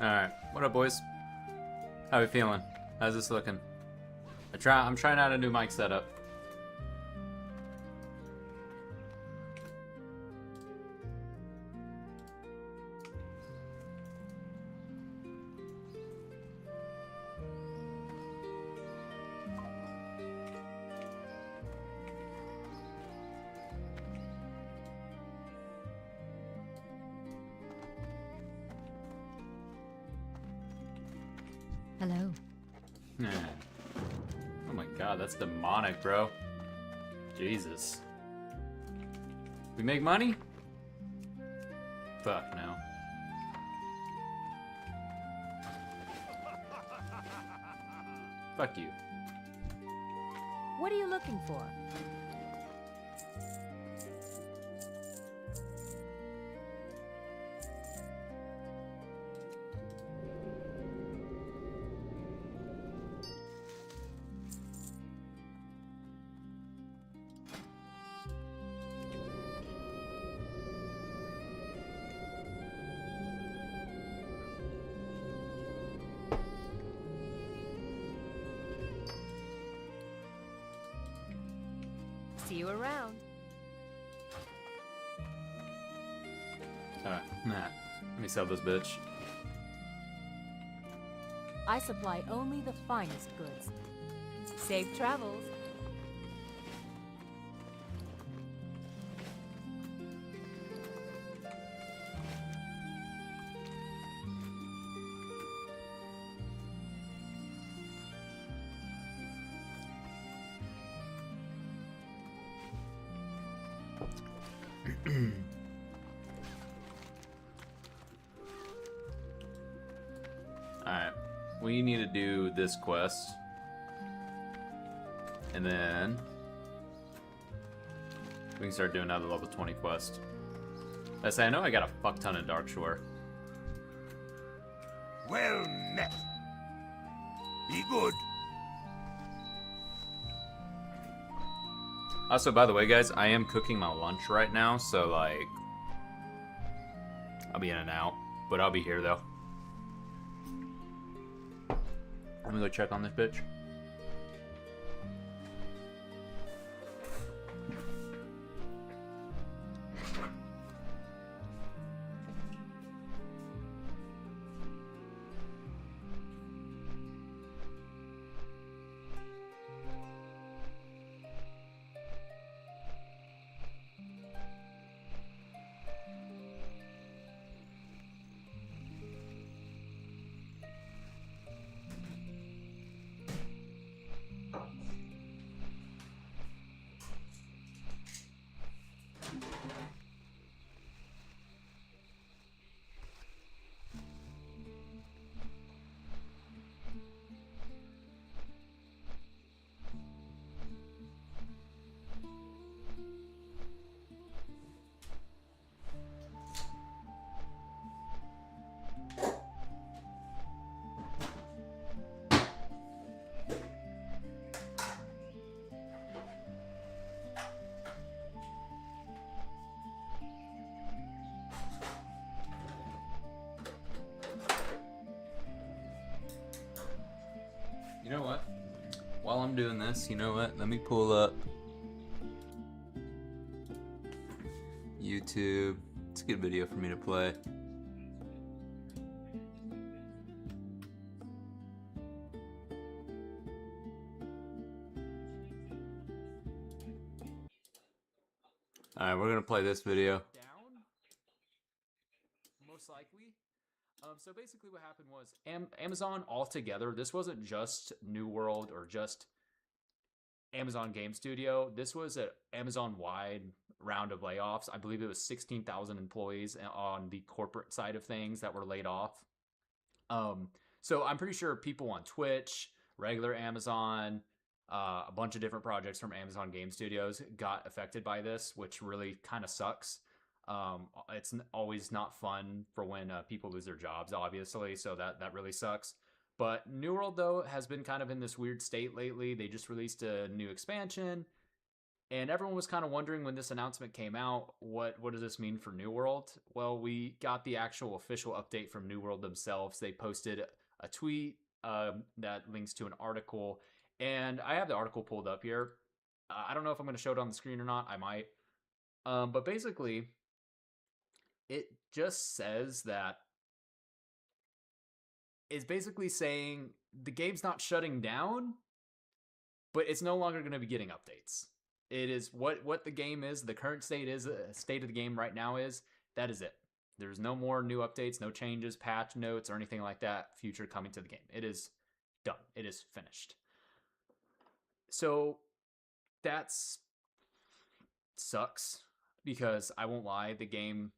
Alright, what up, boys? How we feeling? How's this looking? I'm trying out a new mic setup. Hello. Oh my god, that's demonic, bro. Jesus. We make money? Fuck no. Fuck you. What are you looking for? See you around. Alright, nah. Let me sell this bitch. I supply only the finest goods. Safe travels. Alright. We need to do this quest. And then we can start doing another level 20 quest. I know I got a fuck ton of Darkshore. Well met. Be good. Also, by the way, guys, I am cooking my lunch right now, so, like, I'll be in and out, but I'll be here, though. Let me go check on this bitch. You know what? While I'm doing this, you know what? Let me pull up YouTube. It's a good video for me to play. Alright, we're gonna play this video. Down, most likely. So basically what happened was Amazon altogether, this wasn't just New World or just Amazon Game Studio. This was an Amazon-wide round of layoffs. I believe it was 16,000 employees on the corporate side of things that were laid off. So I'm pretty sure people on Twitch, regular Amazon, a bunch of different projects from Amazon Game Studios got affected by this, which really kind of sucks. It's always not fun for when people lose their jobs, obviously, so that really sucks. But New World, though, has been kind of in this weird state lately. They just released a new expansion. And everyone was kind of wondering when this announcement came out, what does this mean for New World? Well, we got the actual official update from New World themselves. They posted a tweet that links to an article, and I have the article pulled up here. I don't know if I'm going to show it on the screen or not. I might. But basically, it just says that it's basically saying the game's not shutting down, but it's no longer going to be getting updates. It is what the game is. The current state is state of the game right now is that is it. There's no more new updates, no changes, patch notes, or anything like that. Future coming to the game. It is done. It is finished. So that's sucks because I won't lie. The game,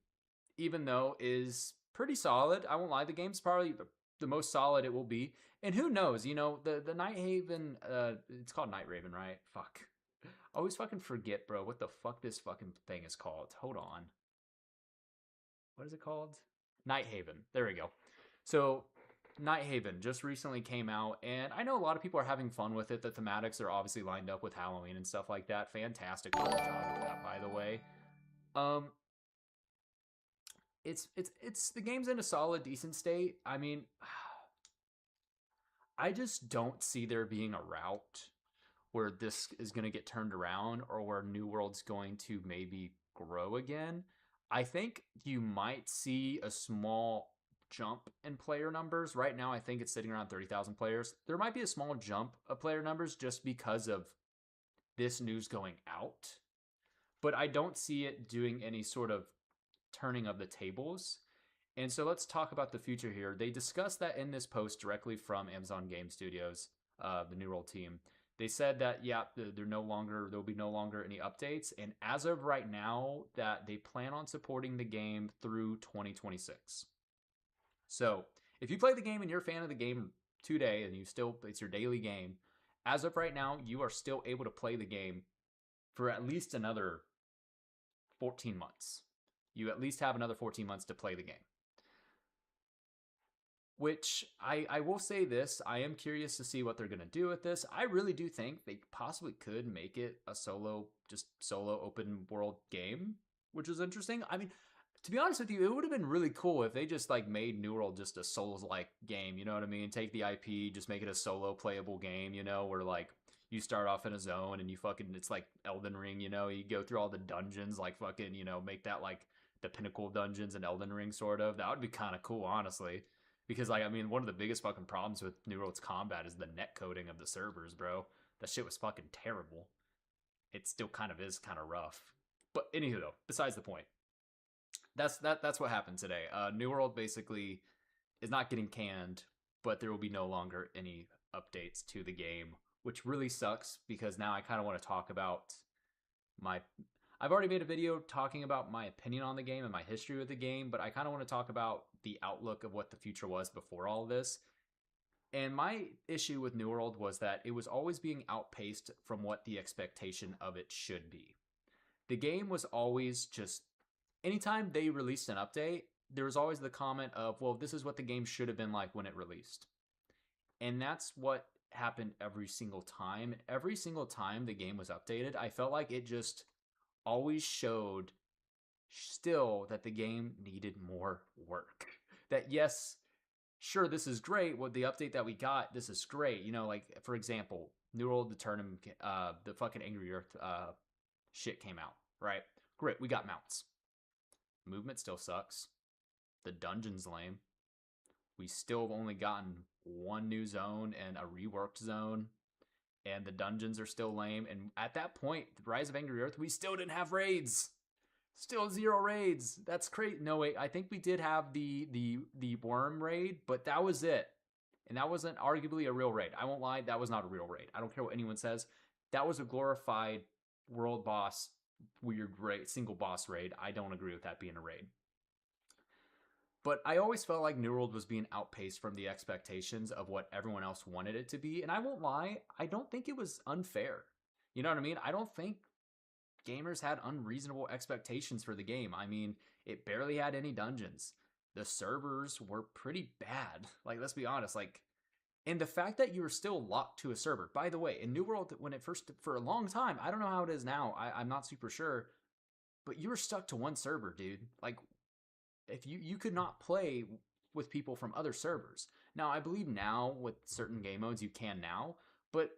even though is pretty solid, I won't lie. The game's probably the most solid it will be. And who knows? You know, the Night Haven. It's called Night Raven, right? Fuck. I always fucking forget, bro, what the fuck this fucking thing is called. Hold on. What is it called? Night Haven. There we go. So, Night Haven just recently came out, and I know a lot of people are having fun with it. The thematics are obviously lined up with Halloween and stuff like that. Fantastic job with that, by the way. It's the game's in a solid, decent state. I mean, I just don't see there being a route where this is going to get turned around or where New World's going to maybe grow again. I think you might see a small jump in player numbers. Right now, I think it's sitting around 30,000 players. There might be a small jump of player numbers just because of this news going out. But I don't see it doing any sort of turning of the tables. And so let's talk about the future here. They discussed that in this post directly from Amazon Game Studios, the New World team. They said that, yeah, there'll be no longer any updates. And as of right now, that they plan on supporting the game through 2026. So if you play the game and you're a fan of the game today and it's your daily game, as of right now, you are still able to play the game for at least another 14 months. You at least have another 14 months to play the game. Which, I will say this, I am curious to see what they're going to do with this. I really do think they possibly could make it a solo open world game, which is interesting. I mean, to be honest with you, it would have been really cool if they just like made New World just a Souls-like game, you know what I mean? Take the IP, just make it a solo playable game, you know, where like you start off in a zone and it's like Elden Ring, you know, you go through all the dungeons, like fucking, you know, make that like the pinnacle dungeons in Elden Ring sort of. That would be kind of cool, honestly. Because, like, I mean, one of the biggest fucking problems with New World's combat is the net coding of the servers, bro. That shit was fucking terrible. It still kind of is kind of rough. But anywho, though, besides the point. That's what happened today. New World basically is not getting canned, but there will be no longer any updates to the game, which really sucks because now I kind of want to talk about I've already made a video talking about my opinion on the game and my history with the game, but I kind of want to talk about the outlook of what the future was before all this. And my issue with New World was that it was always being outpaced from what the expectation of it should be. The game was always just, anytime they released an update, there was always the comment of, well, this is what the game should have been like when it released. And that's what happened every single time. And every single time the game was updated, I felt like it just always showed still that the game needed more work. That yes, sure, this is great. What the update that we got, this is great. You know, like for example, New World, the tournament, the fucking Angry Earth shit came out, right? Great, we got mounts. Movement still sucks. The dungeon's lame. We still have only gotten one new zone and a reworked zone. And the dungeons are still lame. And at that point, Rise of Angry Earth, we still didn't have raids. Still 0 raids. That's crazy. No, wait. I think we did have the worm raid, but that was it. And that wasn't arguably a real raid. I won't lie. That was not a real raid. I don't care what anyone says. That was a glorified world boss, weird raid, single boss raid. I don't agree with that being a raid. But I always felt like New World was being outpaced from the expectations of what everyone else wanted it to be. And I won't lie, I don't think it was unfair. You know what I mean? I don't think gamers had unreasonable expectations for the game. I mean, it barely had any dungeons. The servers were pretty bad. Like, let's be honest. Like, And the fact that you were still locked to a server, by the way, in New World, when it first, for a long time, I don't know how it is now, I'm not super sure, but you were stuck to one server, dude. Like, if you could not play with people from other servers. Now, I believe now with certain game modes you can now, but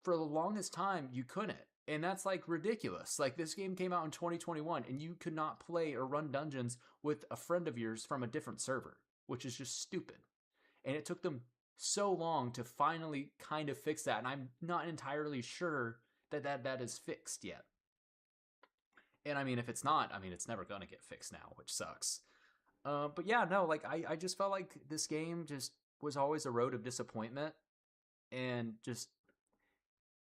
for the longest time you couldn't. And that's like ridiculous. Like, this game came out in 2021 and you could not play or run dungeons with a friend of yours from a different server, which is just stupid. And it took them so long to finally kind of fix that, and I'm not entirely sure that is fixed yet. And I mean, if it's not, I mean, it's never gonna get fixed now, which sucks. But yeah, no, like I just felt like this game just was always a road of disappointment, and just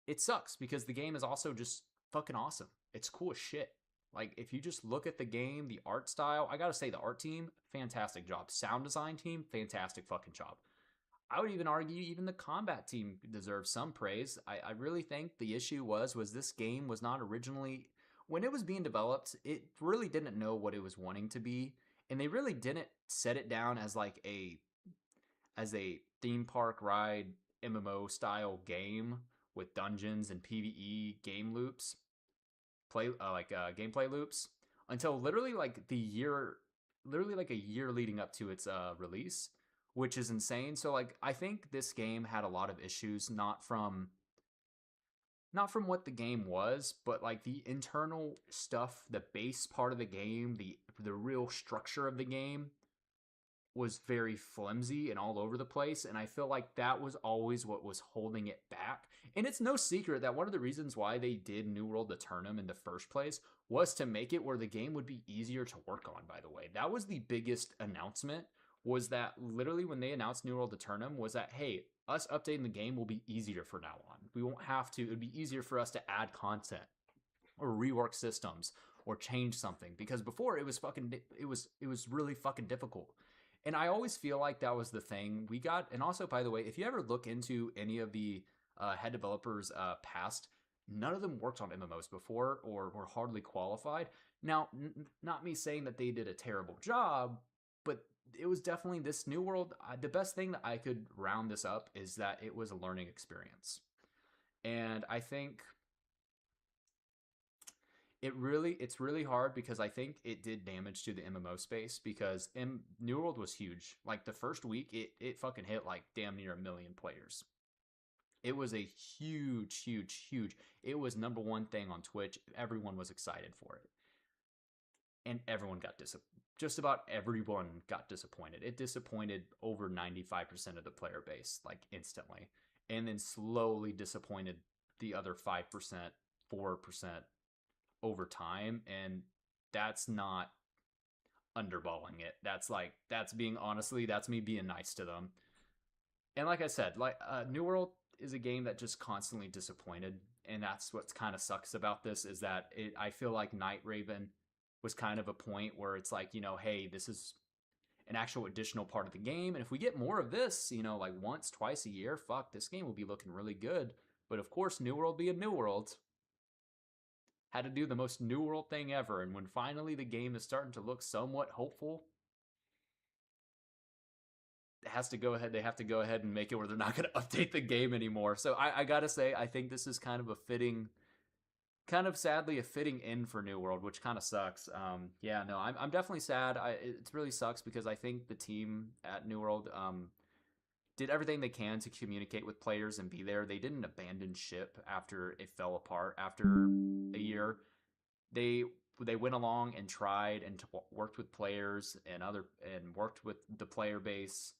it sucks because the game is also just fucking awesome. It's cool as shit. Like, if you just look at the game, the art style, I gotta say, the art team, fantastic job. Sound design team, fantastic fucking job. I would even argue even the combat team deserves some praise. I really think the issue was this game was not originally, when it was being developed, it really didn't know what it was wanting to be, and they really didn't set it down as like a theme park ride MMO style game with dungeons and PvE game loops, gameplay loops, until literally like a year leading up to its release, which is insane. So like, I think this game had a lot of issues, not from what the game was, but like the internal stuff, the base part of the game, the real structure of the game was very flimsy and all over the place, and I feel like that was always what was holding it back. And it's no secret that one of the reasons why they did New World Aeternum in the first place was to make it where the game would be easier to work on, by the way. That was the biggest announcement, was that literally when they announced New World Aeternum was that, hey, us updating the game will be easier from now on. We won't have to, it would be easier for us to add content or rework systems or change something, because before it was really fucking difficult. And I always feel like that was the thing we got. And also, by the way, if you ever look into any of the head developers past, none of them worked on MMOs before or were hardly qualified. Now, not me saying that they did a terrible job, but it was definitely this New World. The best thing that I could round this up is that it was a learning experience. And I think it's really hard, because I think it did damage to the MMO space, because New World was huge. Like, the first week, it fucking hit like damn near 1 million players. It was a huge. It was number one thing on Twitch. Everyone was excited for it. And everyone got just about everyone got disappointed. It disappointed over 95% of the player base, like, instantly. And then slowly disappointed the other 5%, 4% over time. And that's not underballing it. That's me being nice to them. And like I said, like, New World is a game that just constantly disappointed. And that's what kind of sucks about this, is that I feel like Night Raven was kind of a point where it's like, hey, this is an actual additional part of the game. And if we get more of this, like once, twice a year, fuck, this game will be looking really good. But of course, New World being New World, had to do the most New World thing ever. And when finally the game is starting to look somewhat hopeful, they have to go ahead and make it where they're not going to update the game anymore. So I gotta say, I think this is kind of sadly a fitting end for New World, which kind of sucks. Yeah, no, I'm definitely sad. It really sucks, because I think the team at New World did everything they can to communicate with players and be there. They didn't abandon ship after it fell apart after a year. They went along and tried and worked with players and worked with the player base,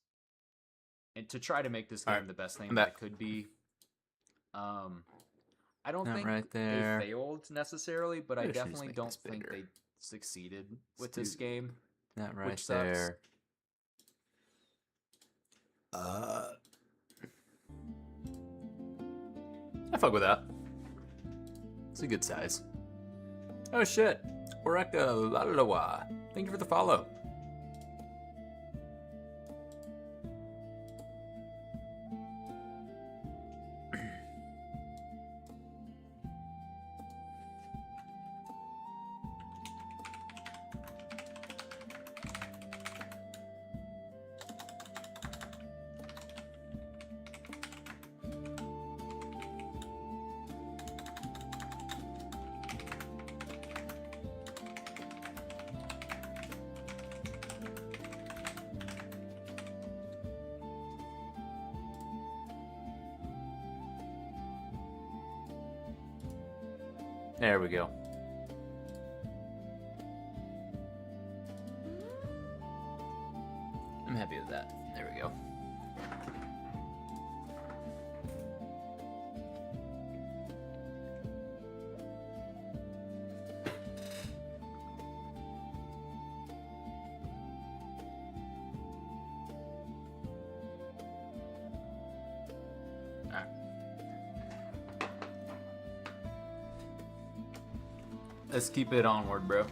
and to try to make this game the best thing that it could be. I don't think they failed necessarily, but I definitely don't think they succeeded with this game. Not right which sucks. there. I fuck with that. It's a good size. Oh shit. Oreka Lalawa. Thank you for the follow. There we go. I'm happy with that. There we go. Alright. Let's keep it onward, bro.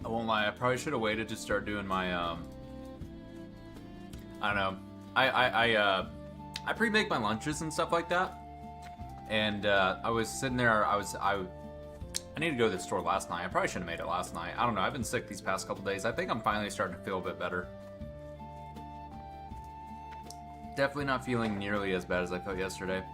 I won't lie, I probably should have waited to start doing my I don't know. I pre-make my lunches and stuff like that. And I was sitting there, I need to go to the store last night. I probably should have made it last night. I don't know, I've been sick these past couple days. I think I'm finally starting to feel a bit better. Definitely not feeling nearly as bad as I felt yesterday.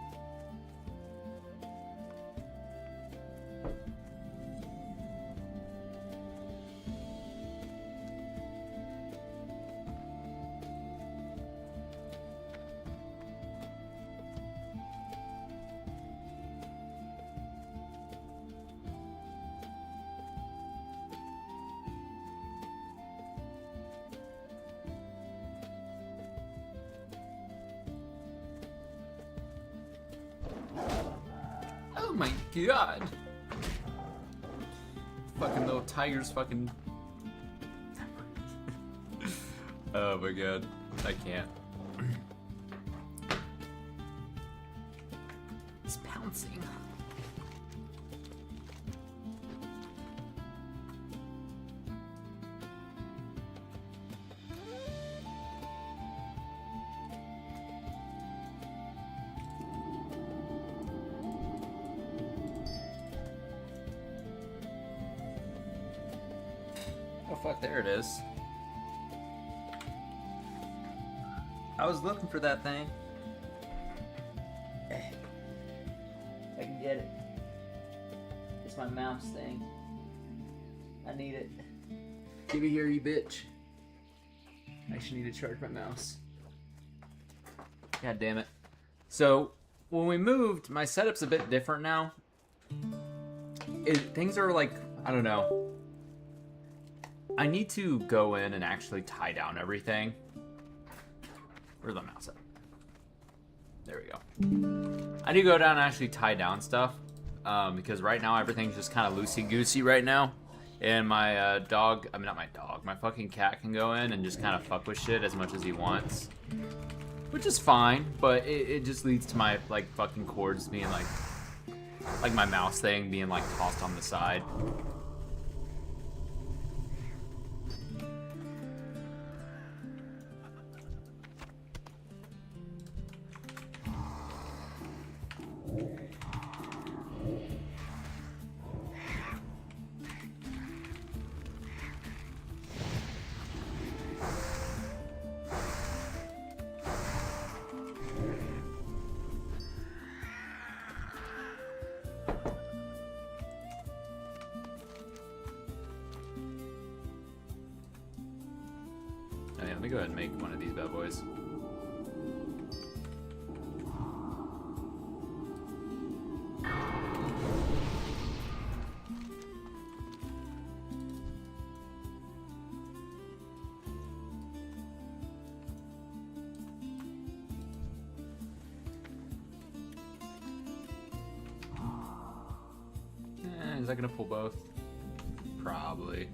Oh my god! Fucking little tigers fucking... Oh my god. I can't. He's pouncing. Oh fuck, there it is. I was looking for that thing. I can get it. It's my mouse thing. I need it. Give it here, you bitch. I actually need to charge my mouse. God damn it. So, when we moved, my setup's a bit different now. Things are like, I don't know. I need to go in and actually tie down everything. Where's my mouse at? There we go. I need to go down and actually tie down stuff. Because right now everything's just kind of loosey-goosey right now. And my dog, I mean not my dog, my fucking cat can go in and just kind of fuck with shit as much as he wants. Which is fine, but it just leads to my like fucking cords being like my mouse thing being like tossed on the side. Oh, yeah, let me go ahead and make one of these bad boys. Is that gonna pull both? Probably.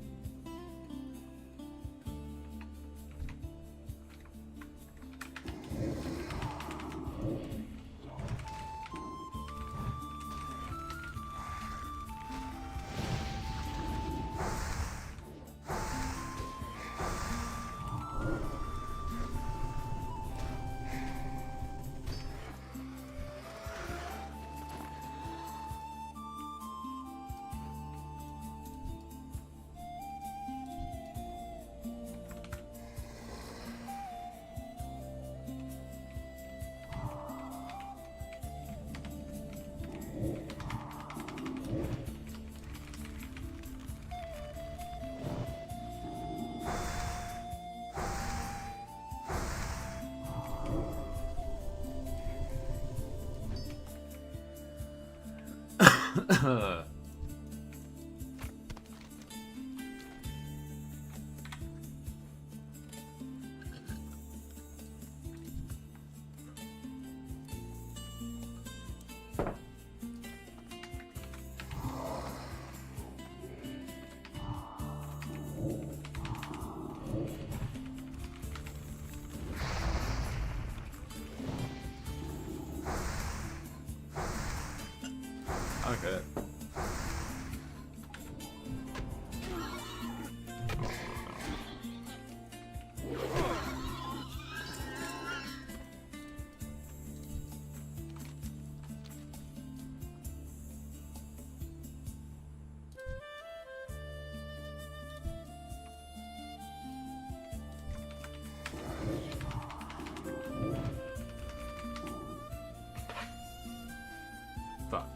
Okay. Fuck.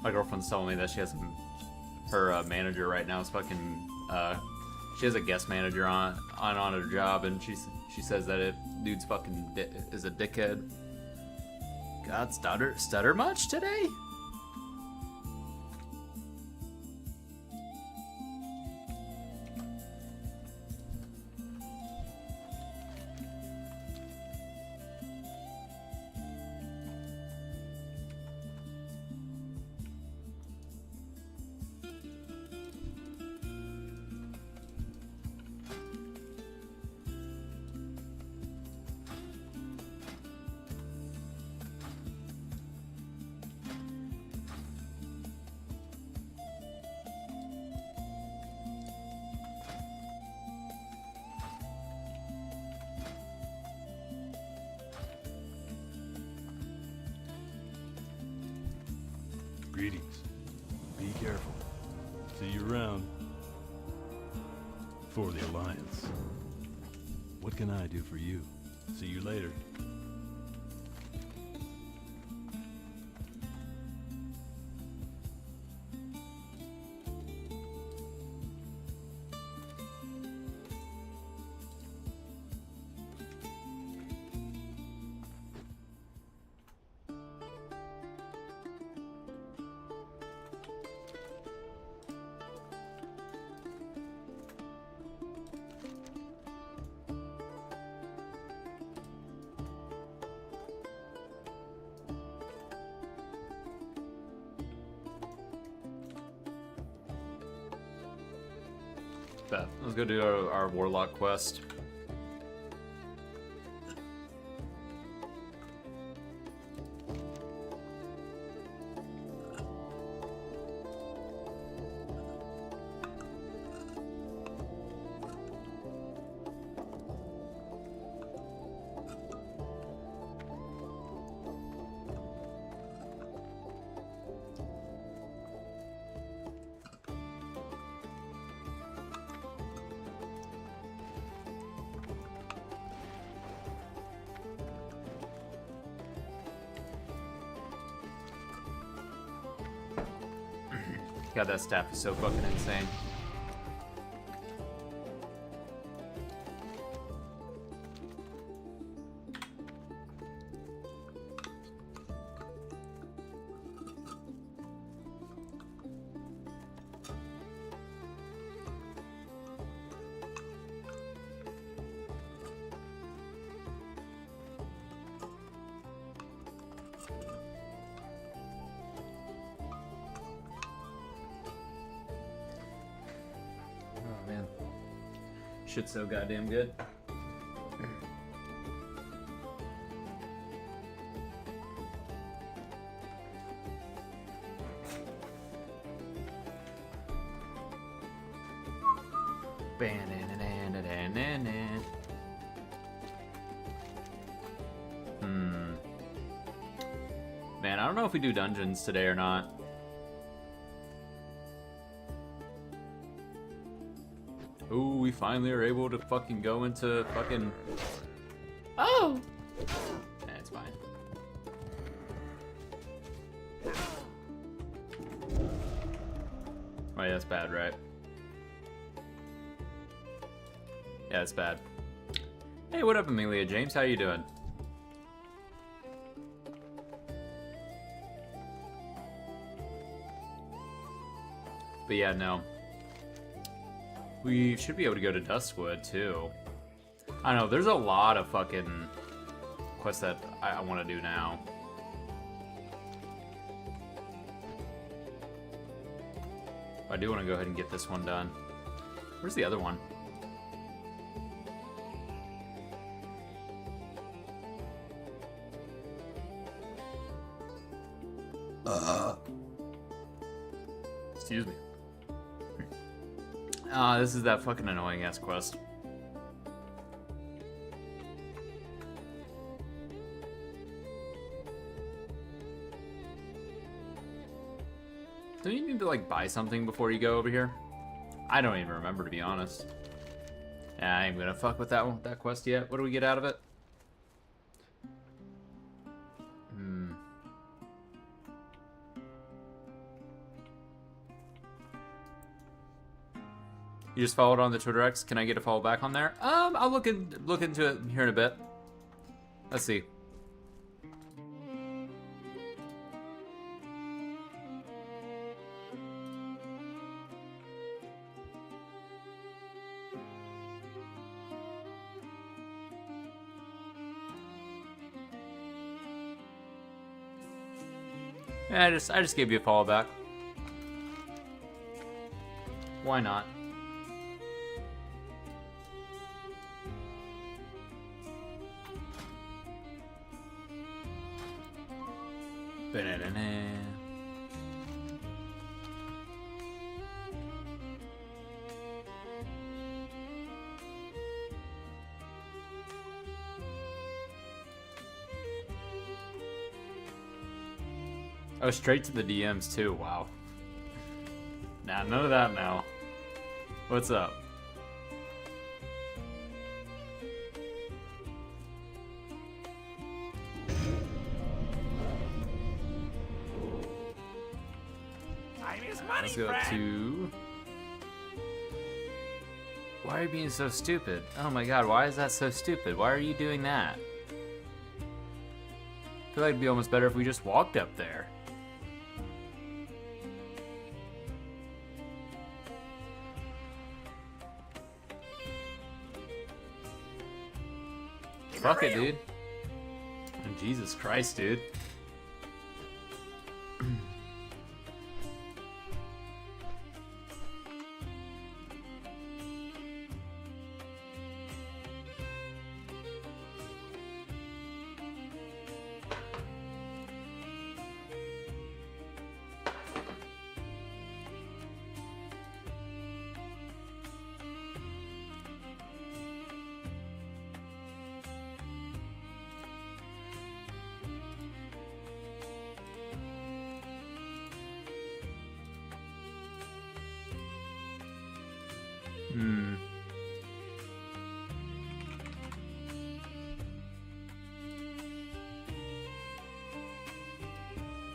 My girlfriend's telling me that she has her manager right now is fucking. She has a guest manager on her job, and she says that dude's fucking is a dickhead. God, stutter much today? Greetings. Be careful. See you around. For the Alliance. What can I do for you? See you later. Bet. Let's go do our warlock quest. God, that staff is so fucking insane. Man, shit's so goddamn good. Man, I don't know if we do dungeons today or not. Ooh, we finally are able to fucking go into fucking... Oh! Nah, it's fine. Oh yeah, that's bad, right? Yeah, it's bad. Hey, what up, Amelia James? How you doing? But yeah, no. We should be able to go to Duskwood, too. I don't know, there's a lot of fucking quests that I want to do now. I do want to go ahead and get this one done. Where's the other one? Excuse me. This is that fucking annoying ass quest. Don't you need to like buy something before you go over here? I don't even remember, to be honest. Yeah, I ain't gonna fuck with that one, that quest yet. What do we get out of it? You just followed on the Twitter X. Can I get a follow back on there? I'll look into it here in a bit. Let's see. Yeah, I just gave you a follow back. Why not? Ba-da-da-da. Oh, straight to the DMs too. Wow. Nah, none of that now. What's up? Time is money, Let's go friend. to... Why are you being so stupid? Oh my god, why is that so stupid? Why are you doing that? I feel like it'd be almost better if we just walked up there. Fuck it, dude. And Jesus Christ, dude.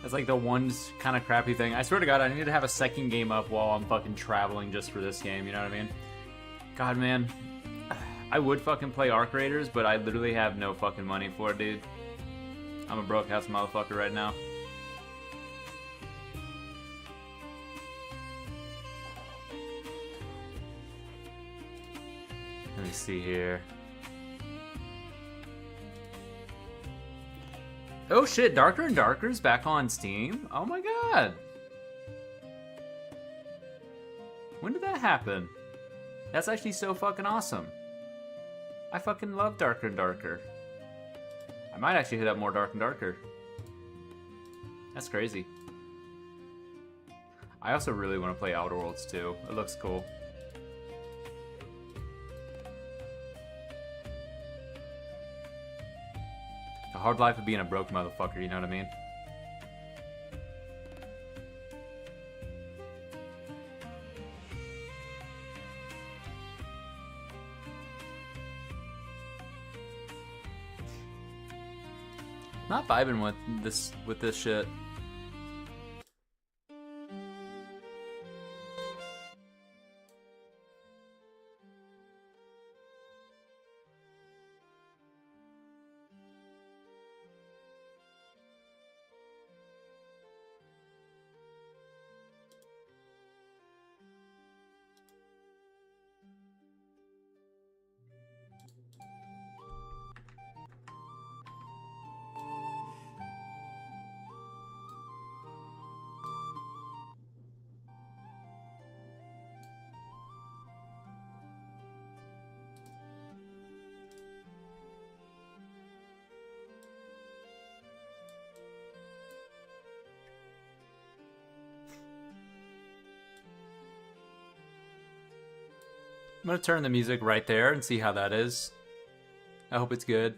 That's like the one kind of crappy thing. I swear to God, I need to have a second game up while I'm fucking traveling just for this game, you know what I mean? God, man. I would fucking play Arc Raiders, but I literally have no fucking money for it, dude. I'm a broke ass motherfucker right now. Let me see here. Oh shit, Darker and Darker is back on Steam? Oh my god. When did that happen? That's actually so fucking awesome. I fucking love Darker and Darker. I might actually hit up more Dark and Darker. That's crazy. I also really want to play Outer Worlds too. It looks cool. The hard life of being a broke motherfucker, you know what I mean? Not vibing with this shit. I'm gonna turn the music right there and see how that is. I hope it's good.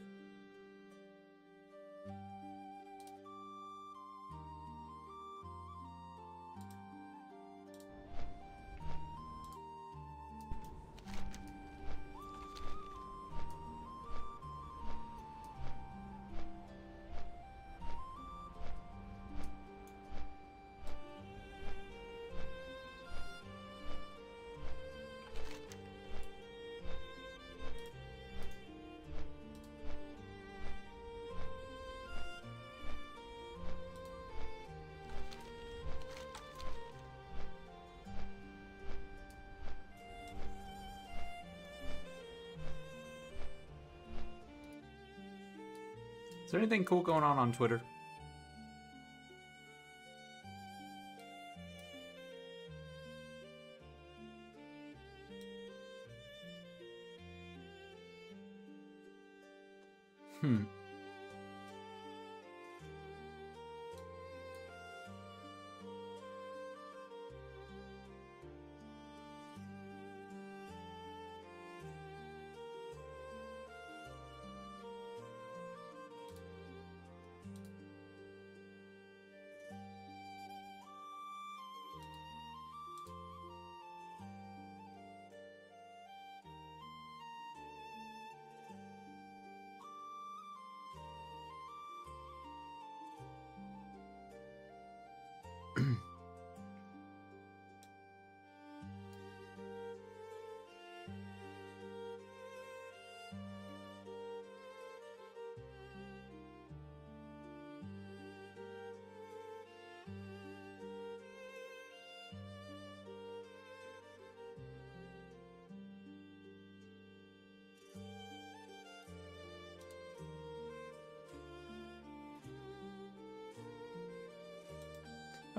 Is there anything cool going on Twitter?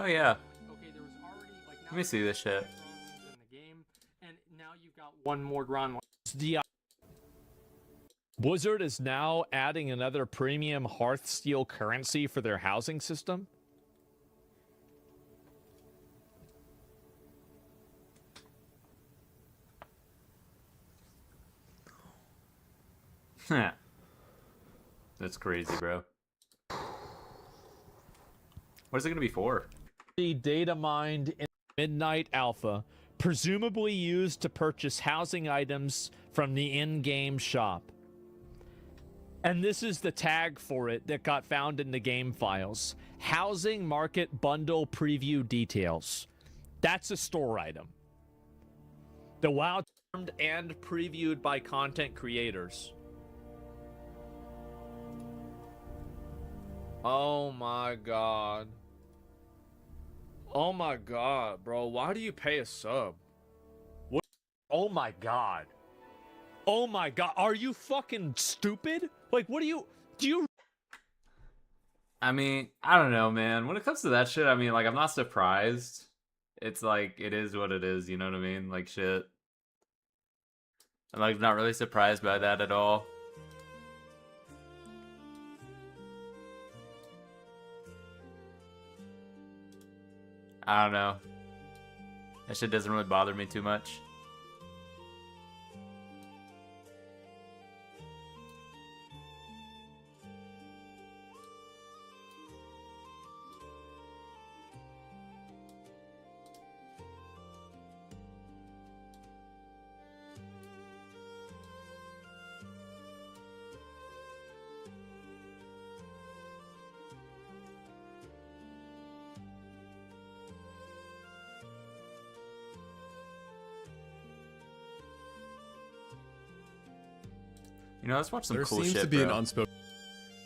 Oh yeah. Okay, there was already like now Let me see this shit. in the game, and now you've got one more Gron. Blizzard is now adding another premium Hearthsteel currency for their housing system. That's crazy, bro. What is it gonna be for? Data mined in Midnight Alpha, presumably used to purchase housing items from the in-game shop. And this is the tag for it that got found in the game files. Housing Market Bundle Preview Details. That's a store item. The WoW termed and previewed by content creators. Oh my god. Oh my god, bro. Why do you pay a sub? What? Oh my god. Oh my god. Are you fucking stupid? Like, what do you... I mean, I don't know, man. When it comes to that shit, I mean, like, I'm not surprised. It's like, it is what it is, you know what I mean? Like, shit. I'm, like, not really surprised by that at all. I don't know. That shit doesn't really bother me too much. You know, let's watch some There cool seems shit, to be bro. an unspoken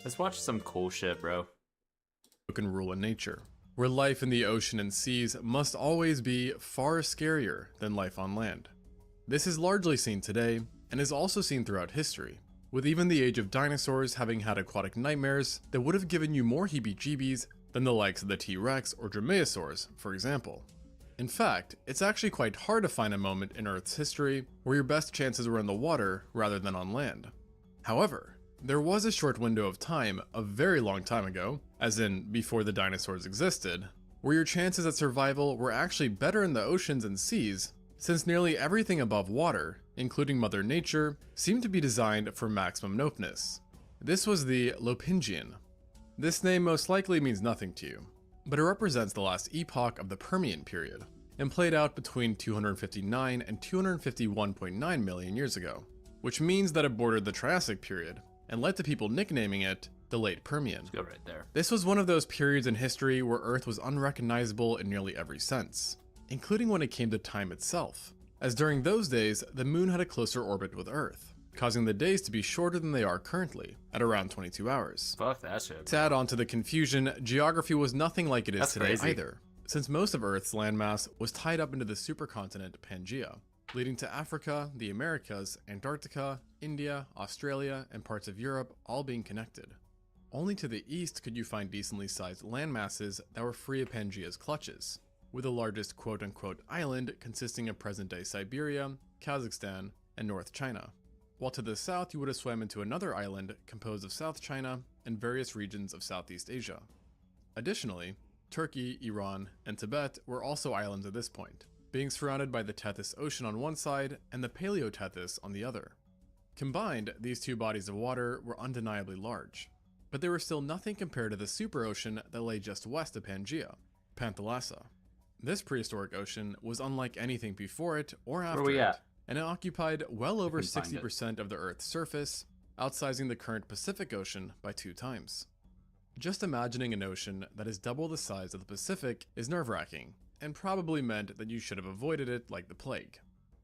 Let's watch some cool shit, bro. rule in nature, where life in the ocean and seas must always be far scarier than life on land. This is largely seen today, and is also seen throughout history, with even the age of dinosaurs having had aquatic nightmares that would have given you more heebie-jeebies than the likes of the T-Rex or Dromaeosaurs, for example. In fact, it's actually quite hard to find a moment in Earth's history where your best chances were in the water rather than on land. However, there was a short window of time a very long time ago, as in before the dinosaurs existed, where your chances at survival were actually better in the oceans and seas, since nearly everything above water, including Mother Nature, seemed to be designed for maximum nopeness. This was the Lopingian. This name most likely means nothing to you, but it represents the last epoch of the Permian period, and played out between 259 and 251.9 million years ago, which means that it bordered the Triassic period, and led to people nicknaming it the Late Permian. Go right there. This was one of those periods in history where Earth was unrecognizable in nearly every sense, including when it came to time itself, as during those days, the moon had a closer orbit with Earth, causing the days to be shorter than they are currently, at around 22 hours. Fuck that shit. To add on to the confusion, geography was nothing like it is That's today crazy. either, since most of Earth's landmass was tied up into the supercontinent Pangaea, leading to Africa, the Americas, Antarctica, India, Australia, and parts of Europe all being connected. Only to the east could you find decently sized landmasses that were free of Pangaea's clutches, with the largest quote-unquote island consisting of present-day Siberia, Kazakhstan, and North China, while to the south you would have swam into another island composed of South China and various regions of Southeast Asia. Additionally, Turkey, Iran, and Tibet were also islands at this point, being surrounded by the Tethys Ocean on one side and the Paleotethys on the other. Combined, these two bodies of water were undeniably large, but they were still nothing compared to the superocean that lay just west of Pangaea, Panthalassa. This prehistoric ocean was unlike anything before it or after we it, at? and it occupied well over can find it. 60% of the Earth's surface, outsizing the current Pacific Ocean by 2 times. Just imagining an ocean that is double the size of the Pacific is nerve-wracking, and probably meant that you should have avoided it like the plague.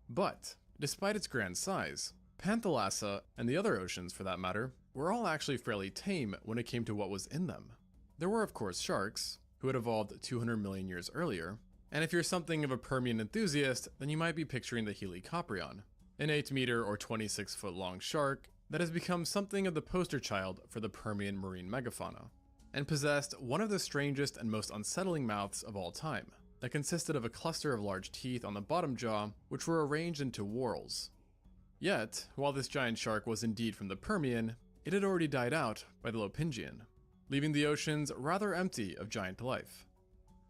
But, despite its grand size, Panthalassa, and the other oceans for that matter, were all actually fairly tame when it came to what was in them. There were of course sharks, who had evolved 200 million years earlier, and if you're something of a Permian enthusiast, then you might be picturing the Helicoprion, an 8-meter or 26-foot long shark that has become something of the poster child for the Permian marine megafauna, and possessed one of the strangest and most unsettling mouths of all time, that consisted of a cluster of large teeth on the bottom jaw, which were arranged into whorls. Yet, while this giant shark was indeed from the Permian, it had already died out by the Lopingian, leaving the oceans rather empty of giant life.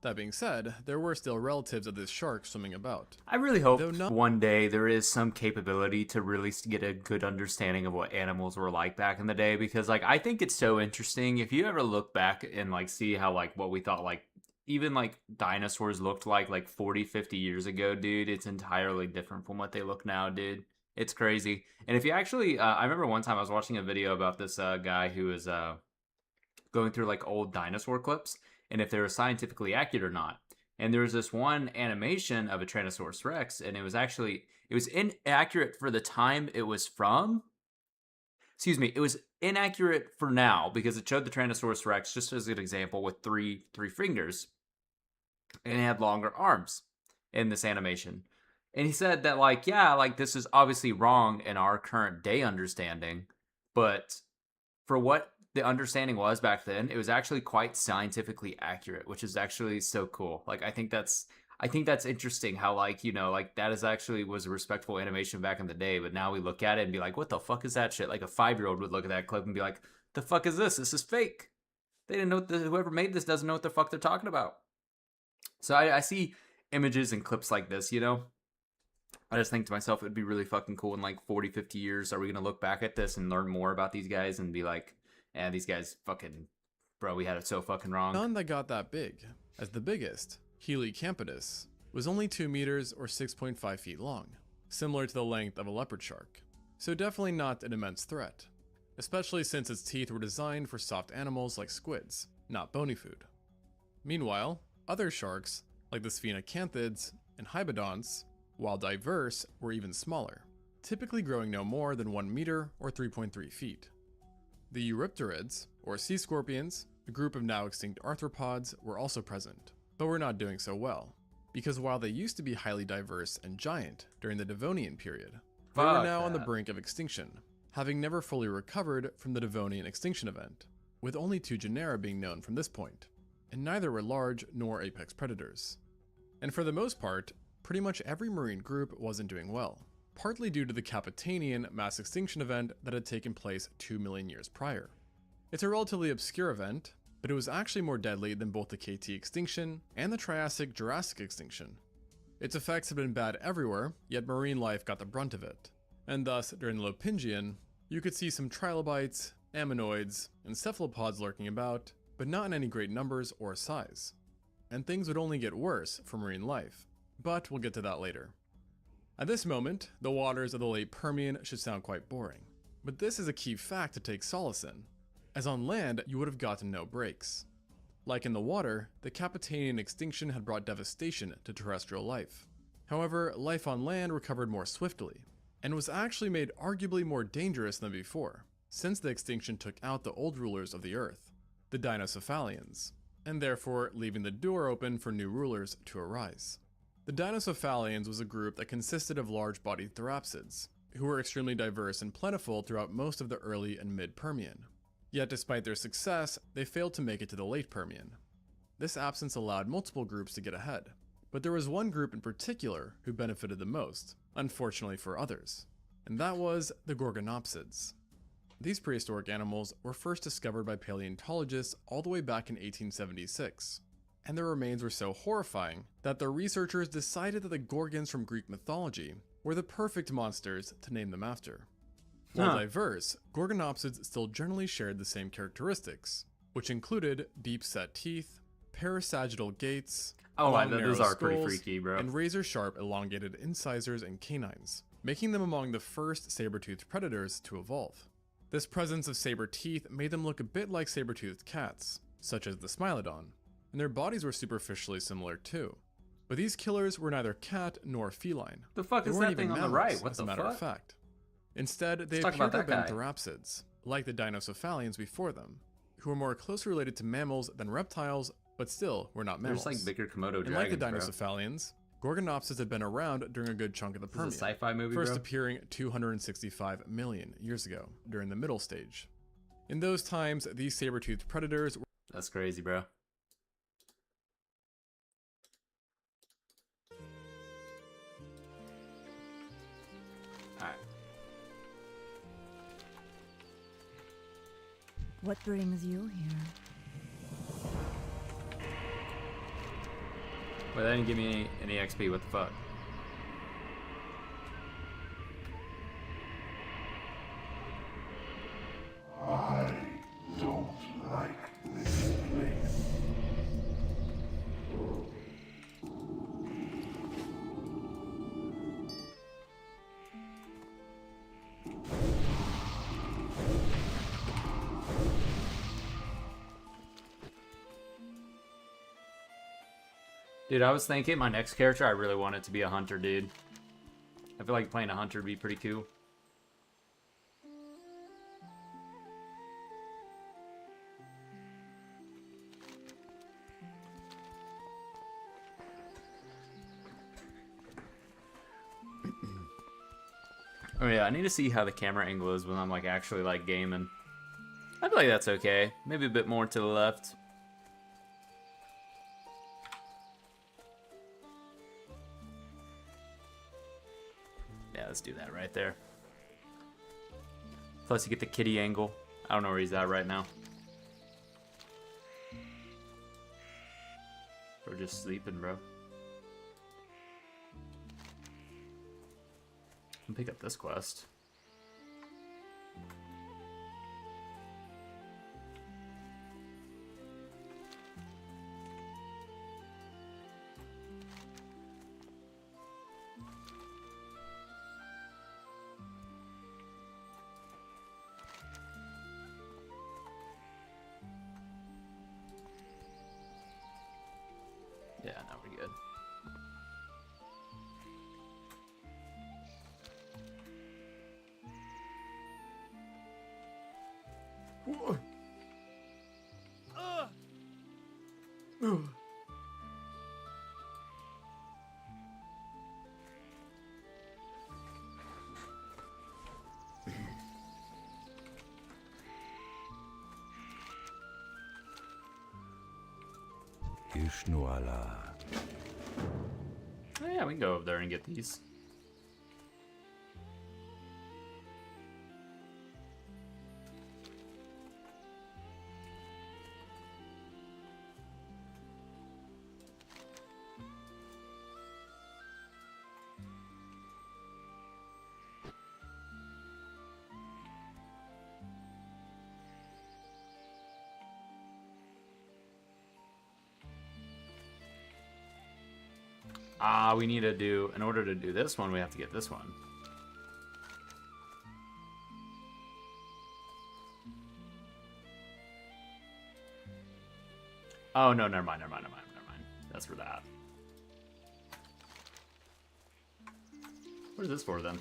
That being said, there were still relatives of this shark swimming about. I really hope Though not- one day there is some capability to really get a good understanding of what animals were like back in the day, because like I think it's so interesting if you ever look back and like see how like what we thought like even like dinosaurs looked like 40, 50 years ago, dude. It's entirely different from what they look now, dude. It's crazy. And if you actually I remember one time I was watching a video about this guy who was going through like old dinosaur clips and if they were scientifically accurate or not. And there was this one animation of a Tyrannosaurus Rex, and it was inaccurate for the time it was from. Excuse me, it was inaccurate for now because it showed the Tyrannosaurus Rex, just as an example, with three fingers, and it had longer arms in this animation. And he said that like, yeah, like this is obviously wrong in our current day understanding, but for what the understanding was back then, it was actually quite scientifically accurate, which is actually so cool. Like I think that's interesting how like, you know, like that is actually was a respectful animation back in the day, but now we look at it and be like, what the fuck is that shit? Like a 5-year-old would look at that clip and be like, the fuck is this? This is fake. They didn't know what whoever made this doesn't know what the fuck they're talking about. So I see images and clips like this, you know? I just think to myself, it'd be really fucking cool in like 40, 50 years. Are we going to look back at this and learn more about these guys and be like, and these guys fucking, bro, we had it so fucking wrong. None that got that big, as the biggest, Helicampidus, was only 2 meters or 6.5 feet long, similar to the length of a leopard shark. So definitely not an immense threat, especially since its teeth were designed for soft animals like squids, not bony food. Meanwhile, other sharks, like the sphenacanthids and hybodonts, while diverse, were even smaller, typically growing no more than 1 meter or 3.3 feet. The Eurypterids, or sea scorpions, a group of now extinct arthropods, were also present, but were not doing so well, because while they used to be highly diverse and giant during the Devonian period, they were Fuck now on the that. brink of extinction, having never fully recovered from the Devonian extinction event, with only 2 genera being known from this point, and neither were large nor apex predators. And for the most part, pretty much every marine group wasn't doing well, partly due to the Capitanian mass extinction event that had taken place 2 million years prior. It's a relatively obscure event, but it was actually more deadly than both the KT extinction and the Triassic-Jurassic extinction. Its effects had been bad everywhere, yet marine life got the brunt of it. And thus, during the Lopingian, you could see some trilobites, ammonoids, and cephalopods lurking about, but not in any great numbers or size. And things would only get worse for marine life, but we'll get to that later. At this moment, the waters of the late Permian should sound quite boring, but this is a key fact to take solace in, as on land you would have gotten no breaks. Like in the water, the Capetanian extinction had brought devastation to terrestrial life. However, life on land recovered more swiftly, and was actually made arguably more dangerous than before, since the extinction took out the old rulers of the earth, the Dinocephalians, and therefore leaving the door open for new rulers to arise. The Dinocephalians was a group that consisted of large-bodied therapsids, who were extremely diverse and plentiful throughout most of the early and mid-Permian. Yet despite their success, they failed to make it to the late Permian. This absence allowed multiple groups to get ahead, but there was one group in particular who benefited the most, unfortunately for others, and that was the Gorgonopsids. These prehistoric animals were first discovered by paleontologists all the way back in 1876, and their remains were so horrifying that the researchers decided that the Gorgons from Greek mythology were the perfect monsters to name them after. While diverse, Gorgonopsids still generally shared the same characteristics, which included deep-set teeth, parasagittal gaits, Oh, long, those narrow are pretty skulls, freaky, bro. and razor-sharp elongated incisors and canines, making them among the first saber-toothed predators to evolve. This presence of saber teeth made them look a bit like saber-toothed cats, such as the Smilodon, and their bodies were superficially similar too. But these killers were neither cat nor feline. The fuck They is weren't that thing even on the mammals, right? What as the a matter fuck? of fact. Instead, they Let's talk appeared to have about been that therapsids, like the Dinocephalians before them, who were more closely related to mammals than reptiles, but still were not They're mammals. just like bigger Komodo And like dragons, the bro. Dinocephalians, Gorgonopsids had been around during a good chunk of the This Permian, is a sci-fi movie, first bro. appearing 265 million years ago, during the Middle Stage. In those times, these saber-toothed predators were That's crazy, bro. Alright. What brings you here? Well, that didn't give me any XP. What the fuck? Dude, I was thinking my next character, I really want it to be a hunter, dude. I feel like playing a hunter would be pretty cool. Oh yeah, I need to see how the camera angle is when I'm like actually like gaming. I feel like that's okay. Maybe a bit more to the left. Yeah, let's do that right there. Plus you get the kitty angle. I don't know where he's at right now. Or just sleeping, bro. I'll pick up this quest. Yeah, now we're good. Ishnuala. Oh, yeah, we can go over there and get these. We need to do, in order to do this one, we have to get this one. Oh, no, never mind. That's for that. What is this for, then?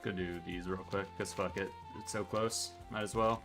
Go do these real quick, because fuck it. It's so close. Might as well.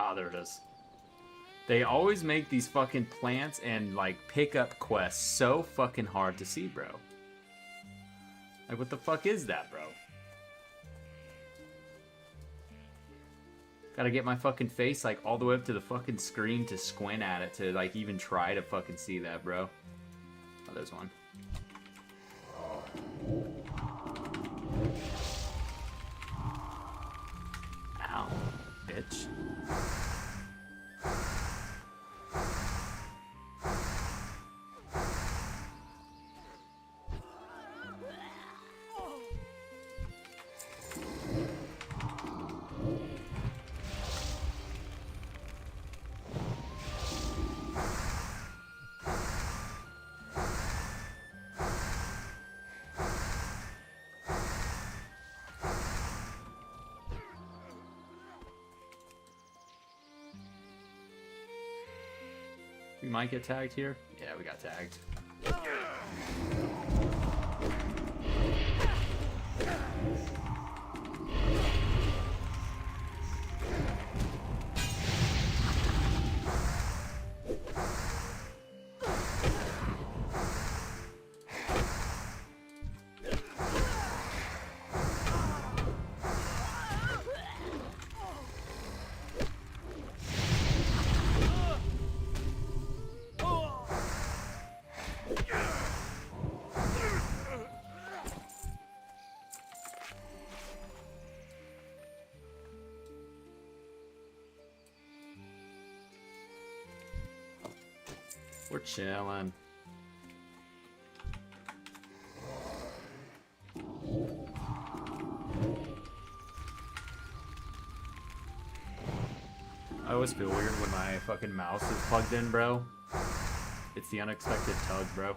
Ah, there it is. They always make these fucking plants and, like, pickup quests so fucking hard to see, bro. Like, what the fuck is that, bro? Gotta get my fucking face, like, all the way up to the fucking screen to squint at it to, like, even try to fucking see that, bro. Oh, there's one. Ow, bitch. We might get tagged here. Yeah, we got tagged. We're chilling. always feel weird when my fucking mouse is plugged in, bro. It's the unexpected tug, bro.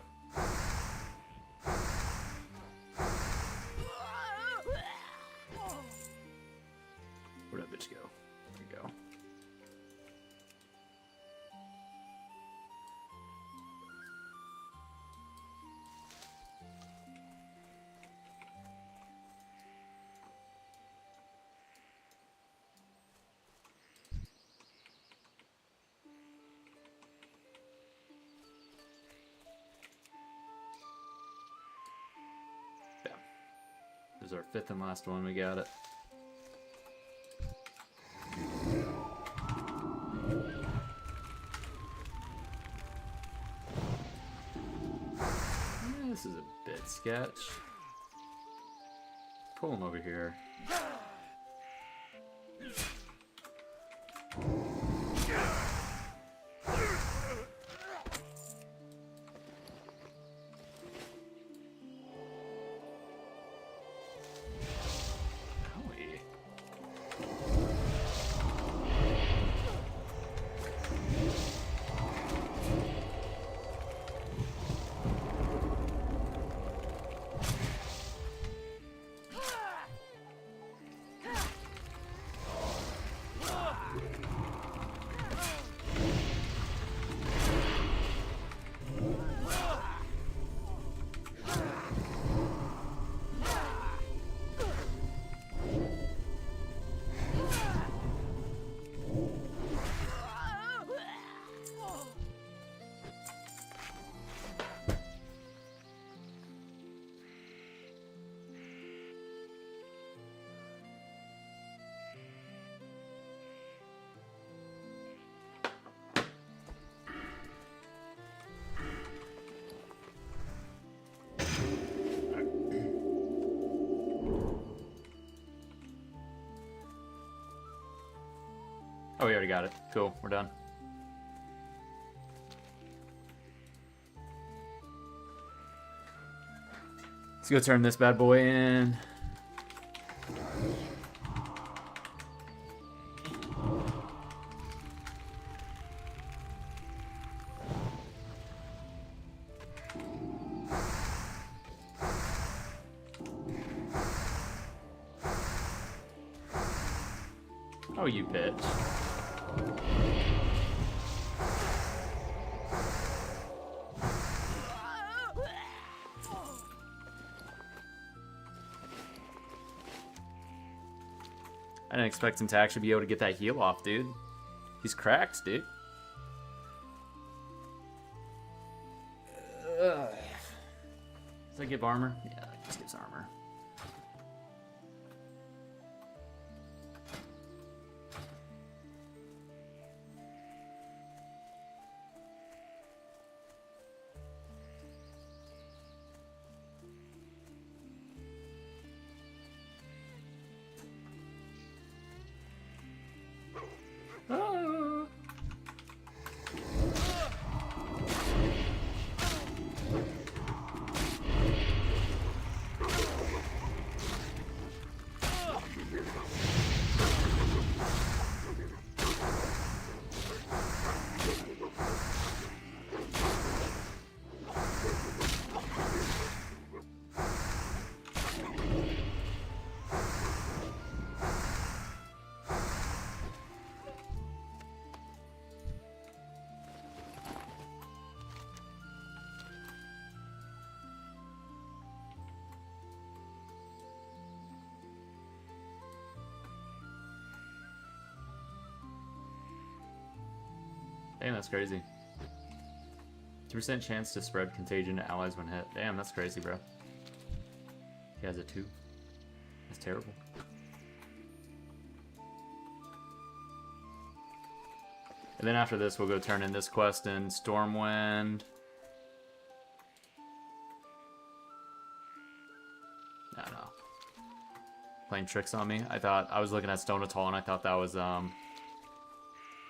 Where'd that bitch go? There we go. This is our 5th and last one. We got it. Yeah, this is a bit sketch. Pull him over here. Oh, we already got it. Cool, we're done. Let's go turn this bad boy in. Oh, you bitch. I didn't expect him to actually be able to get that heal off, dude. He's cracked, dude. Does that give armor? Yeah, that just gives armor. Damn, that's crazy. 2% chance to spread contagion to allies when hit. Damn, that's crazy, bro. He has a 2. That's terrible. And then after this, we'll go turn in this quest in Stormwind. No. Playing tricks on me. I was looking at Stoneatal and I thought that was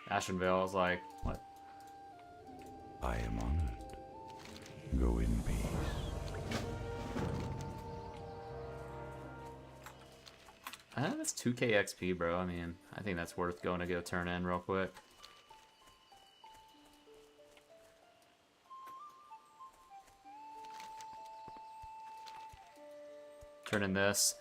Ashenvale. I was like, what? I am honored. Go in peace. That's 2k XP, bro. I mean, I think that's worth going to go turn in real quick. Turn in this.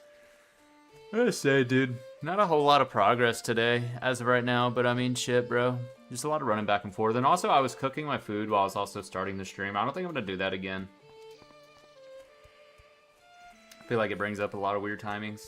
I say, dude, not a whole lot of progress today as of right now, but I mean, shit, bro. Just a lot of running back and forth. And also, I was cooking my food while I was also starting the stream. I don't think I'm going to do that again. I feel like it brings up a lot of weird timings.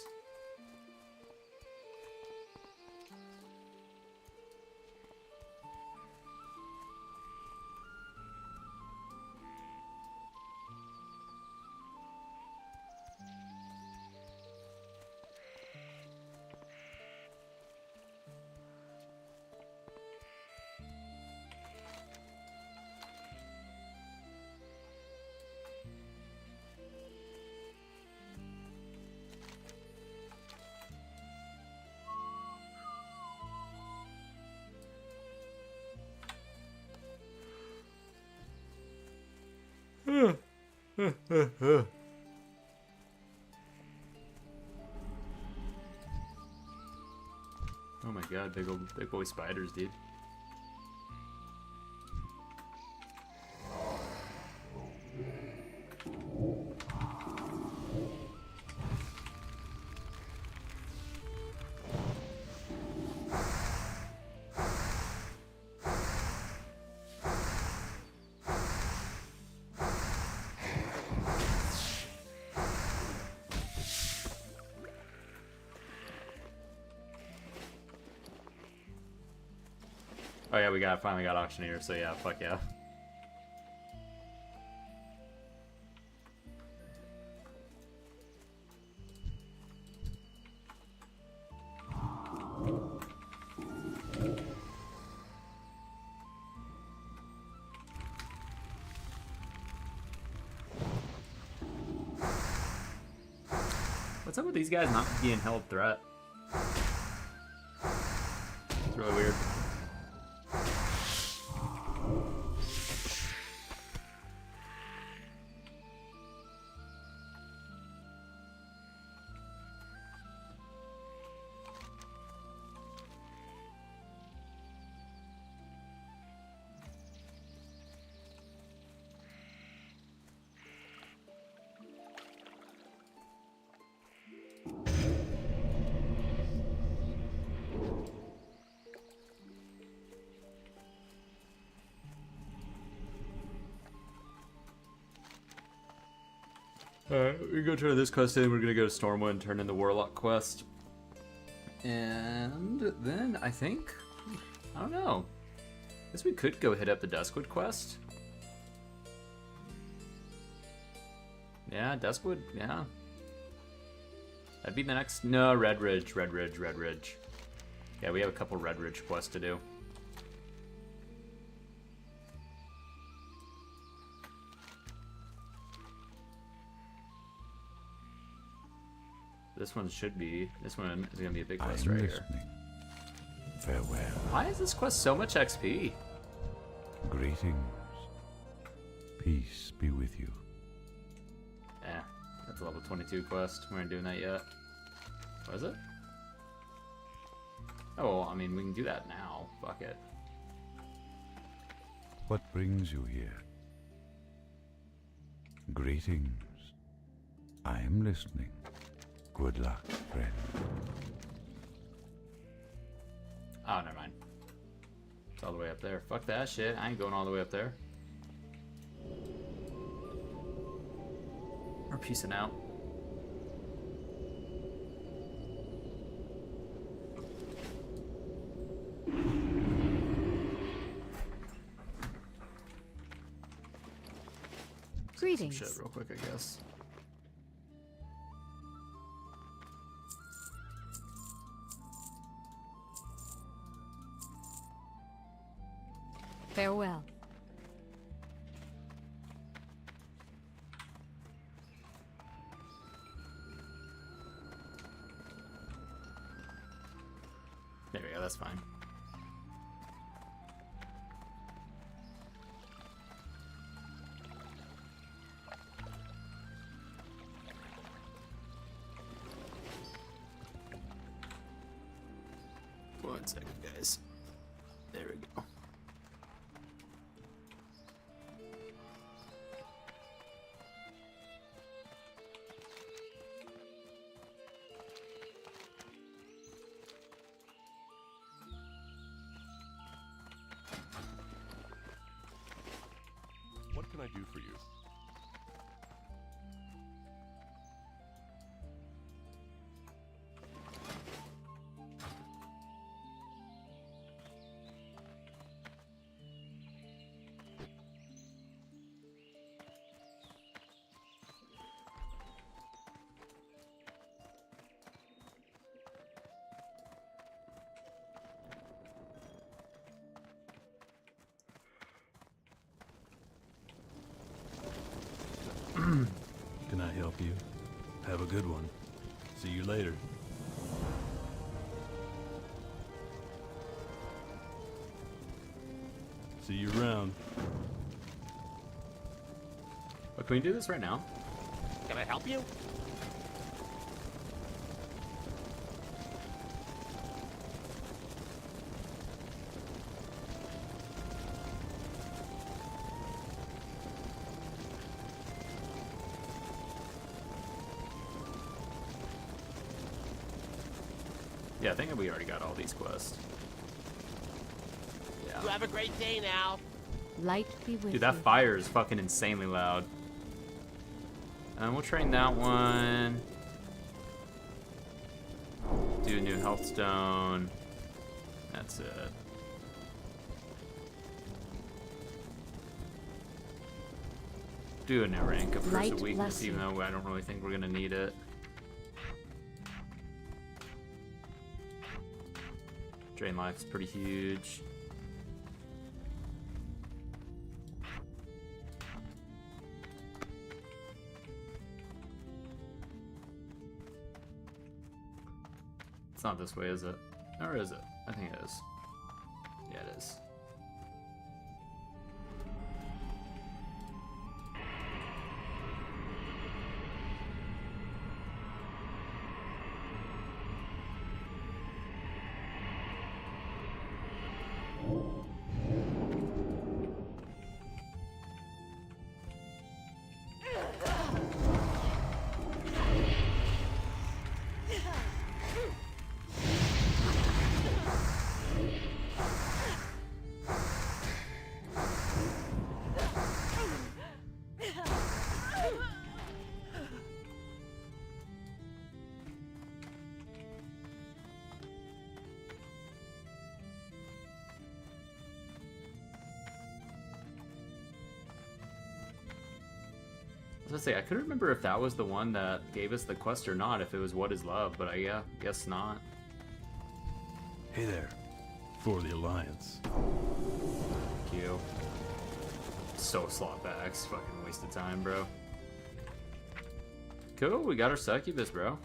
Oh my god, big boy spiders, dude. Oh yeah, we finally got auctioneer, so yeah, fuck yeah. What's up with these guys not being held threat? It's really weird. Alright, we go turn this quest in. We're gonna go to Stormwind and turn in the Warlock quest. And then I think, I don't know. I guess we could go hit up the Duskwood quest. Yeah, Duskwood, yeah. That'd be the next, no, Red Ridge. Yeah, we have a couple Red Ridge quests to do. This one is gonna be a big quest right here. Farewell. Why is this quest so much XP? Greetings. Peace be with you. Yeah, that's a level 22 quest. We aren't doing that yet. What is it? Oh, well, I mean, we can do that now. Fuck it. What brings you here? Greetings. I am listening. Good luck, friend. Oh, never mind. It's all the way up there. Fuck that shit. I ain't going all the way up there. We're peacing out. Greetings. Shit real quick, I guess. Farewell. There we go, that's fine. One second, guys. There we go. What can I do for you? Can I help you? Have a good one. See you later. See you around. But can we do this right now? Can I help you? Yeah, I think we already got all these quests. You Yeah. have a great day now. Light be with Dude, that you. fire is fucking insanely loud. We'll train that one. Do a new health stone. That's it. Do a new rank of Curse Light of Weakness, bless even you. though I don't really think we're gonna need it. Drain life's pretty huge. It's not this way, is it? Or is it? I think it is. Yeah, it is. I was gonna say, I couldn't remember if that was the one that gave us the quest or not, if it was What is Love, but I guess not. Hey there. For the Alliance. Thank you. So slot backs, fucking waste of time, bro. Cool, we got our succubus, bro.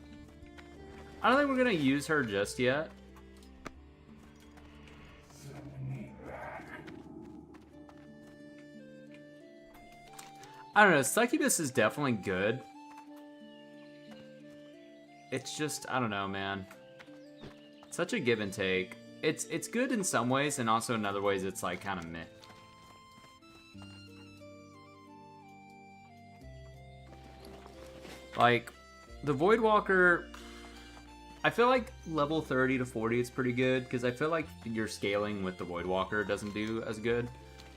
I don't think we're gonna use her just yet. I don't know, succubus is definitely good. It's just, I don't know, man. Such a give and take. It's good in some ways, and also in other ways it's like kind of meh. Like, the Voidwalker, I feel like level 30 to 40 is pretty good, because I feel like your scaling with the Voidwalker doesn't do as good.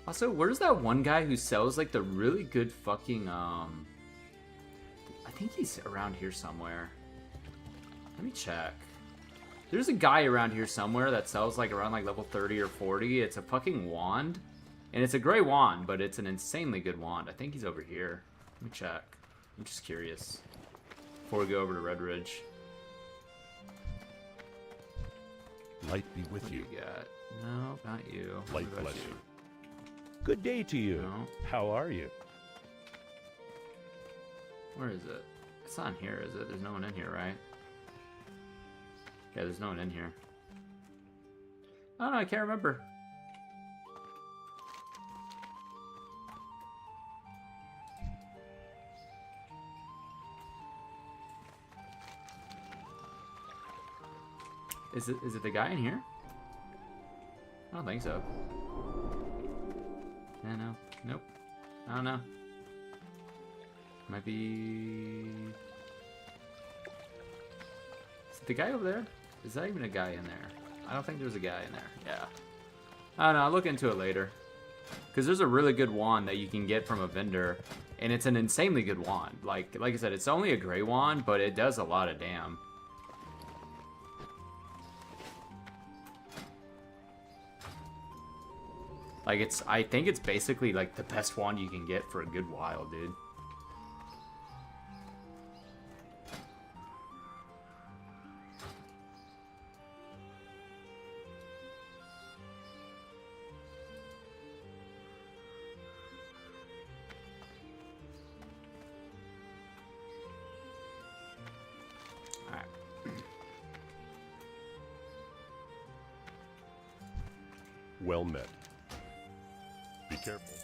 Also, where's that one guy who sells like the really good fucking, I think he's around here somewhere. Let me check. There's a guy around here somewhere that sells like around like level 30 or 40. It's a fucking wand. And it's a gray wand, but it's an insanely good wand. I think he's over here. Let me check. I'm just curious. Before we go over to Red Ridge. Light be What with do you. you got? No, not you. Light What about bless you. Good day to you. No. How are you? Where is it? It's not in here, is it? There's no one in here, right? Yeah, there's no one in here. I don't know, I can't remember. Is it the guy in here? I don't think so. Yeah, no. Nope. I don't know. Might be... Is it the guy over there? Is that even a guy in there? I don't think there's a guy in there. Yeah. I don't know. I'll look into it later. Because there's a really good wand that you can get from a vendor. And it's an insanely good wand. Like I said, it's only a gray wand, but it does a lot of damn. Like, I think it's basically, like, the best wand you can get for a good while, dude. Alright. Well met. Be careful.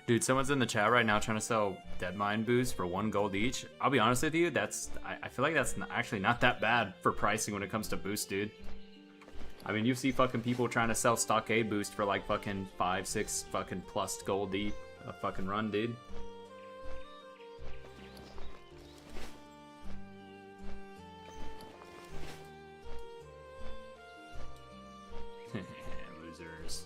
Dude, someone's in the chat right now trying to sell Deadmine boosts for 1 gold each. I'll be honest with you, I feel like that's actually not that bad for pricing when it comes to boosts, dude. I mean, you see fucking people trying to sell Stockade boost for like fucking 5, 6 fucking plus gold deep a fucking run, dude. Losers.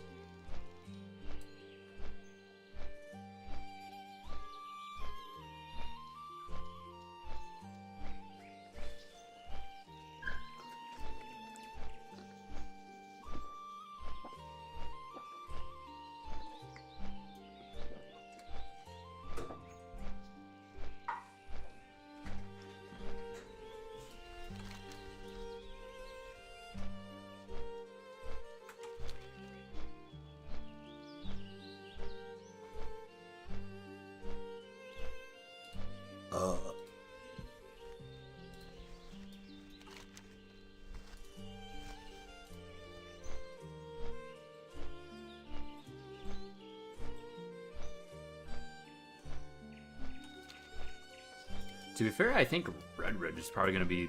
To be fair, I think Red Ridge is probably going to be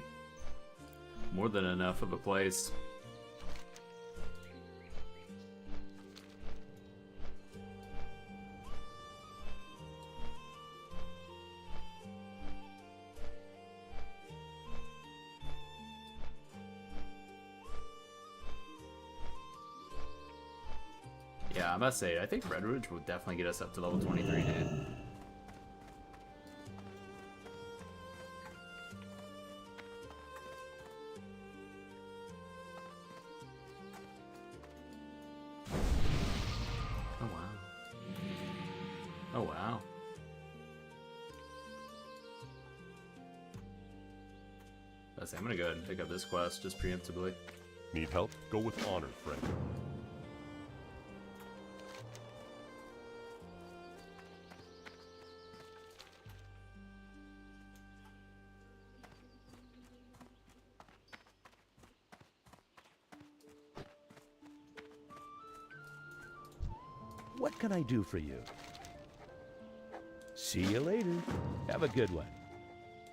more than enough of a place. Yeah, I must say, I think Red Ridge would definitely get us up to level 23, dude. I'm gonna go ahead and pick up this quest just preemptively. Need help? Go with honor, friend. What can I do for you? See you later. Have a good one.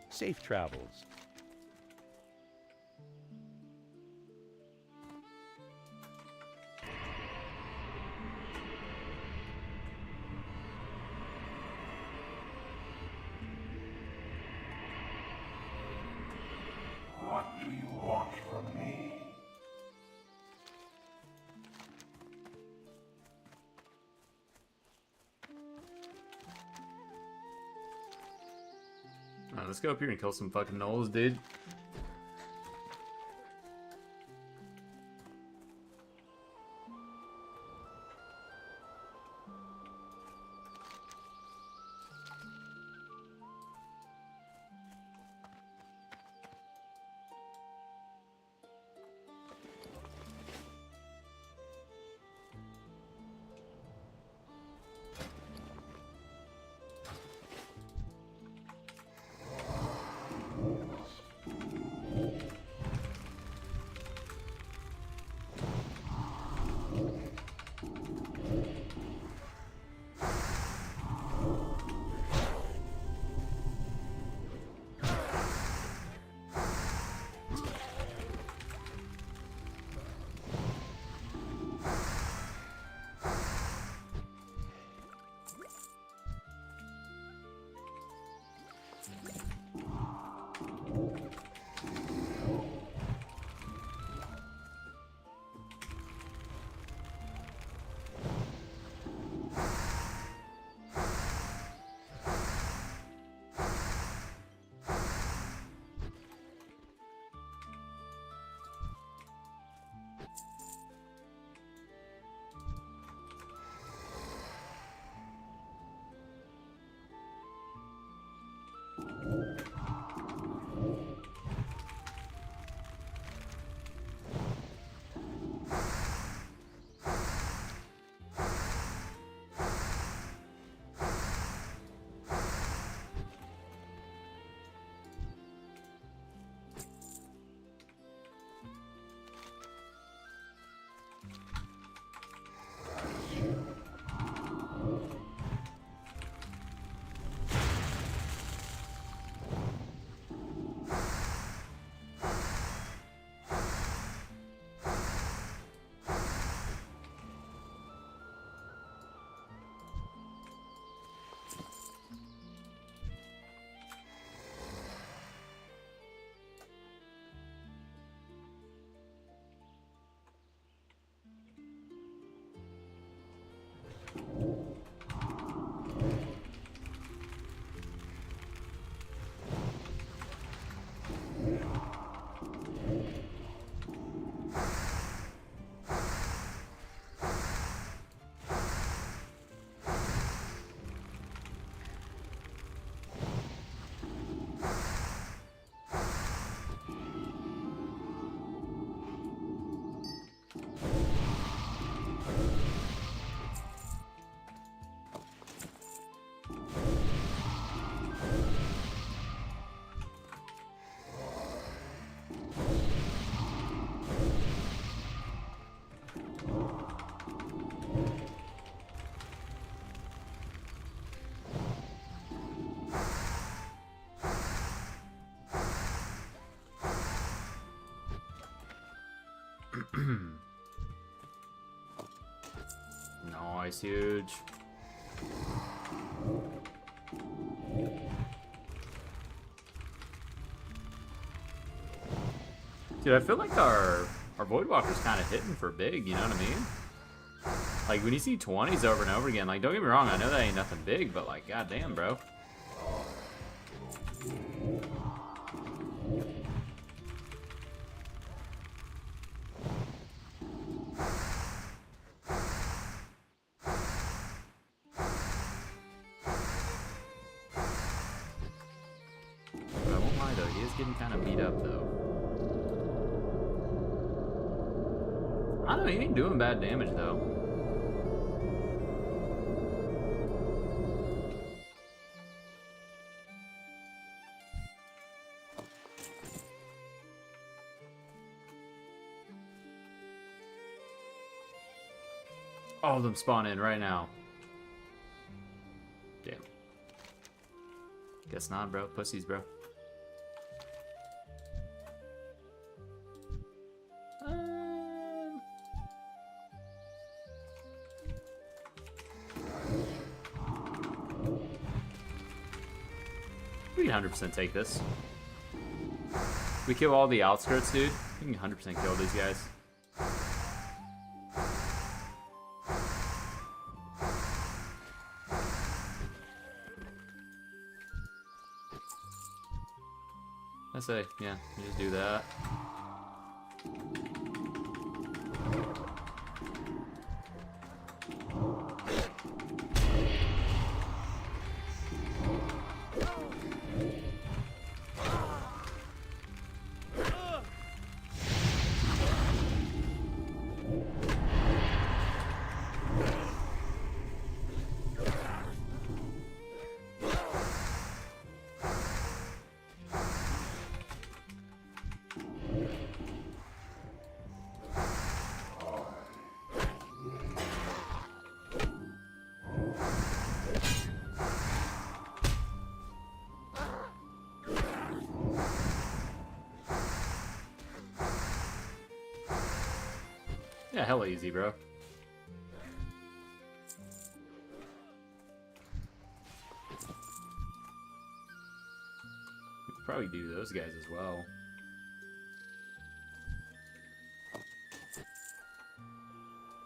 Safe travels. Let's go up here and kill some fucking gnolls, dude. Nice, huge. Dude, I feel like our Voidwalker's kind of hitting for big, you know what I mean? Like, when you see 20s over and over again, like, don't get me wrong, I know that ain't nothing big, but, like, goddamn, bro. But I won't lie, though, he is getting kind of beat up, though. I don't know, he ain't doing bad damage, though. All of them spawn in right now. Damn. Guess not, bro. Pussies, bro. We can 100% take this. We kill all the outskirts, dude. We can 100% kill these guys. I say, yeah, you just do that. Yeah, hella easy, bro. We could probably do those guys as well.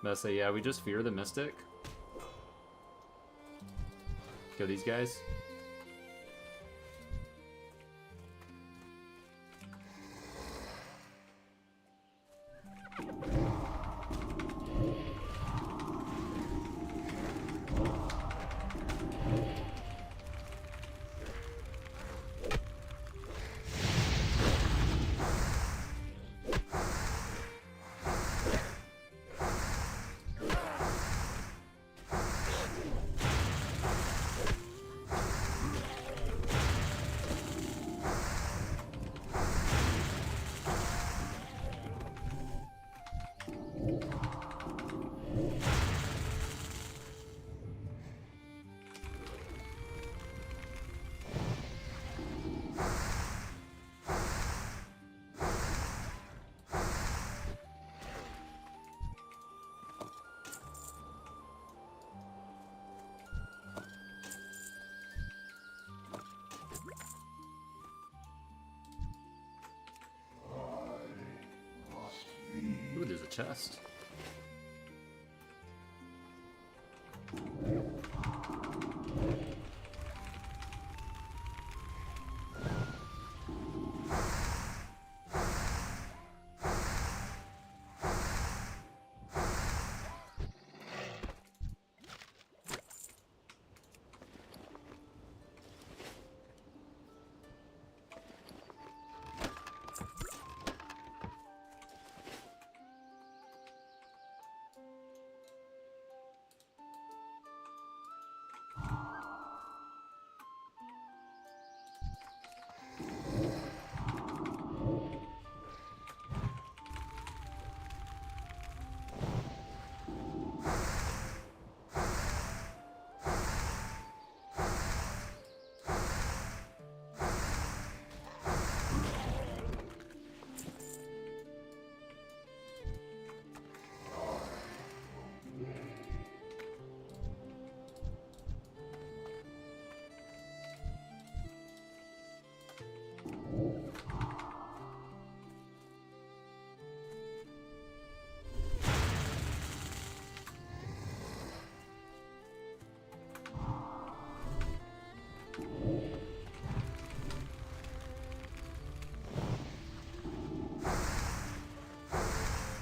But I say, yeah, we just fear the Mystic. Kill these guys. chest.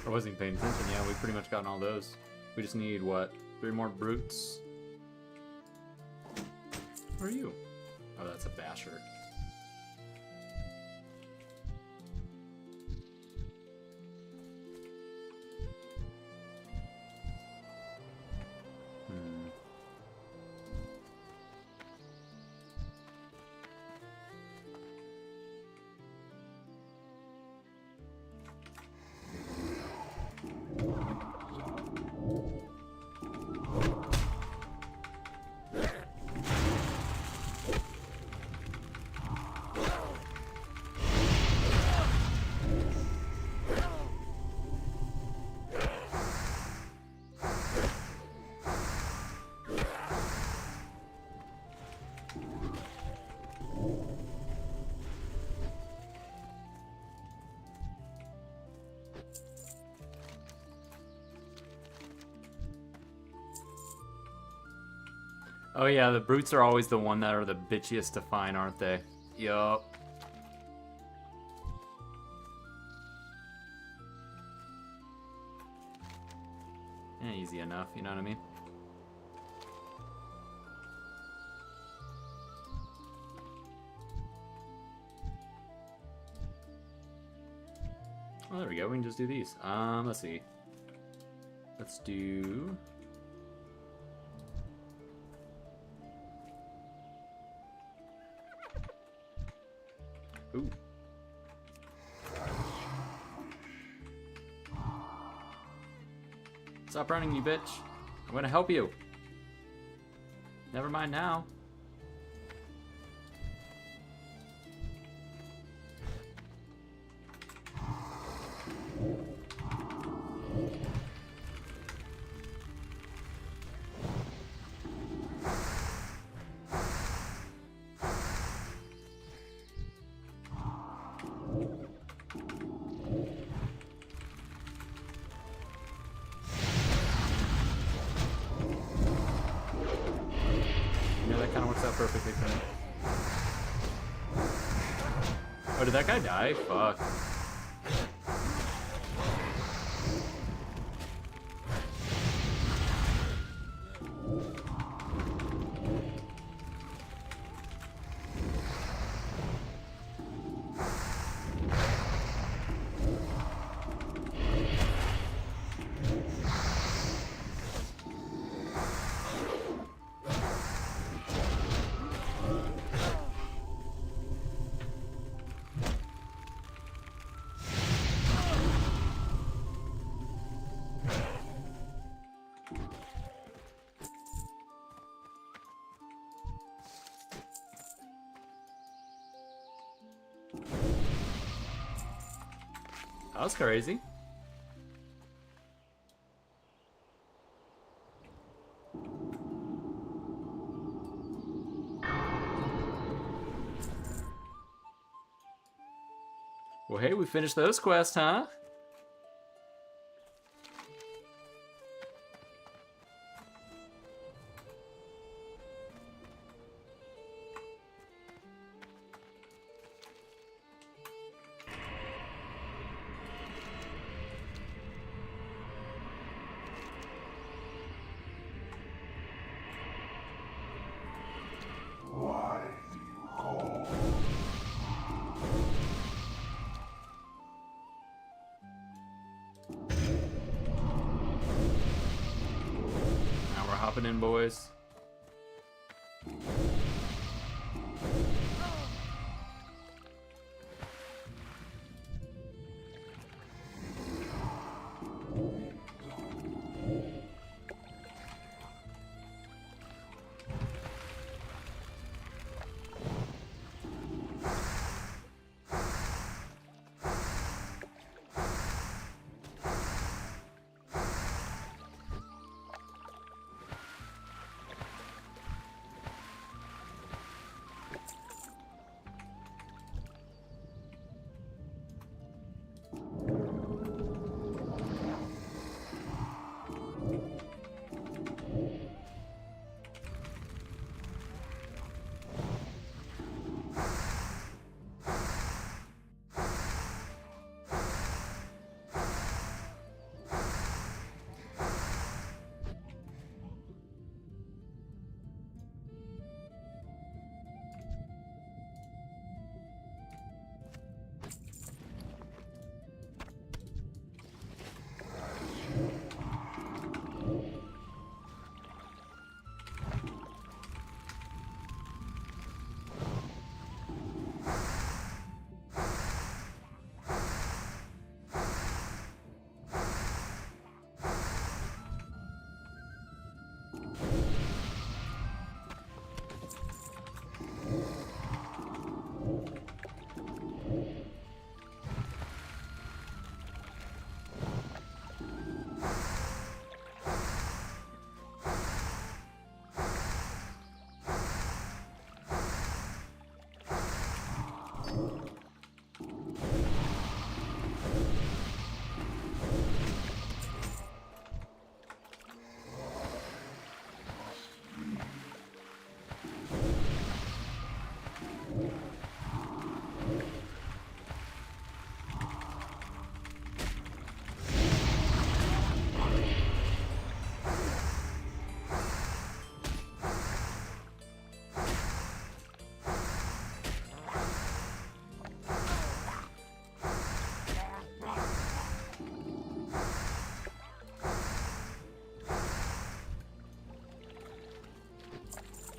I wasn't paying attention. Yeah, we pretty much gotten all those. We just need, what, 3 more brutes? Where are you? Oh, that's a basher. Oh yeah, the brutes are always the one that are the bitchiest to find, aren't they? Yup. Easy enough, you know what I mean? Oh, there we go. We can just do these. Let's see. Let's do... Ooh. Stop running, you bitch. I'm gonna help you. Never mind now. Perfectly for me. Oh, did that guy die? Fuck. That was crazy. Well, hey, we finished those quests, huh? dropping in, boys.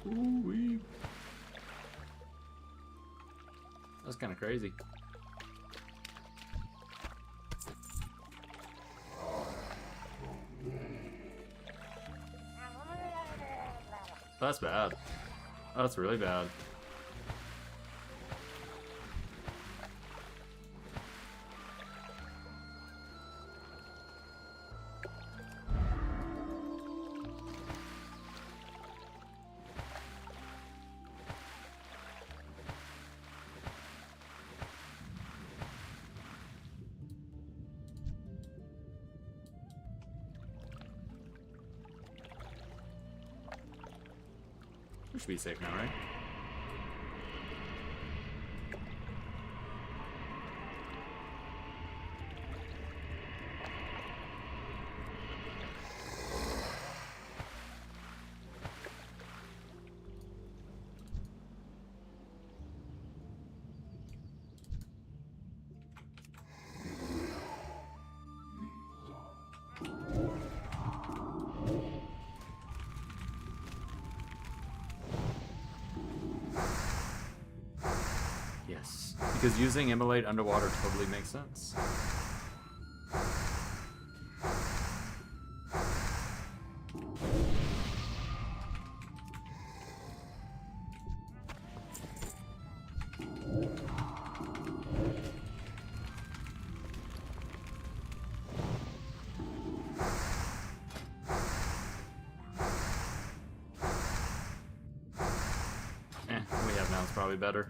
Ooh-wee. That's kind of crazy. That's bad. That's really bad. We should be safe now, right? Yes, because using Immolate underwater totally makes sense. We have now, it's probably better.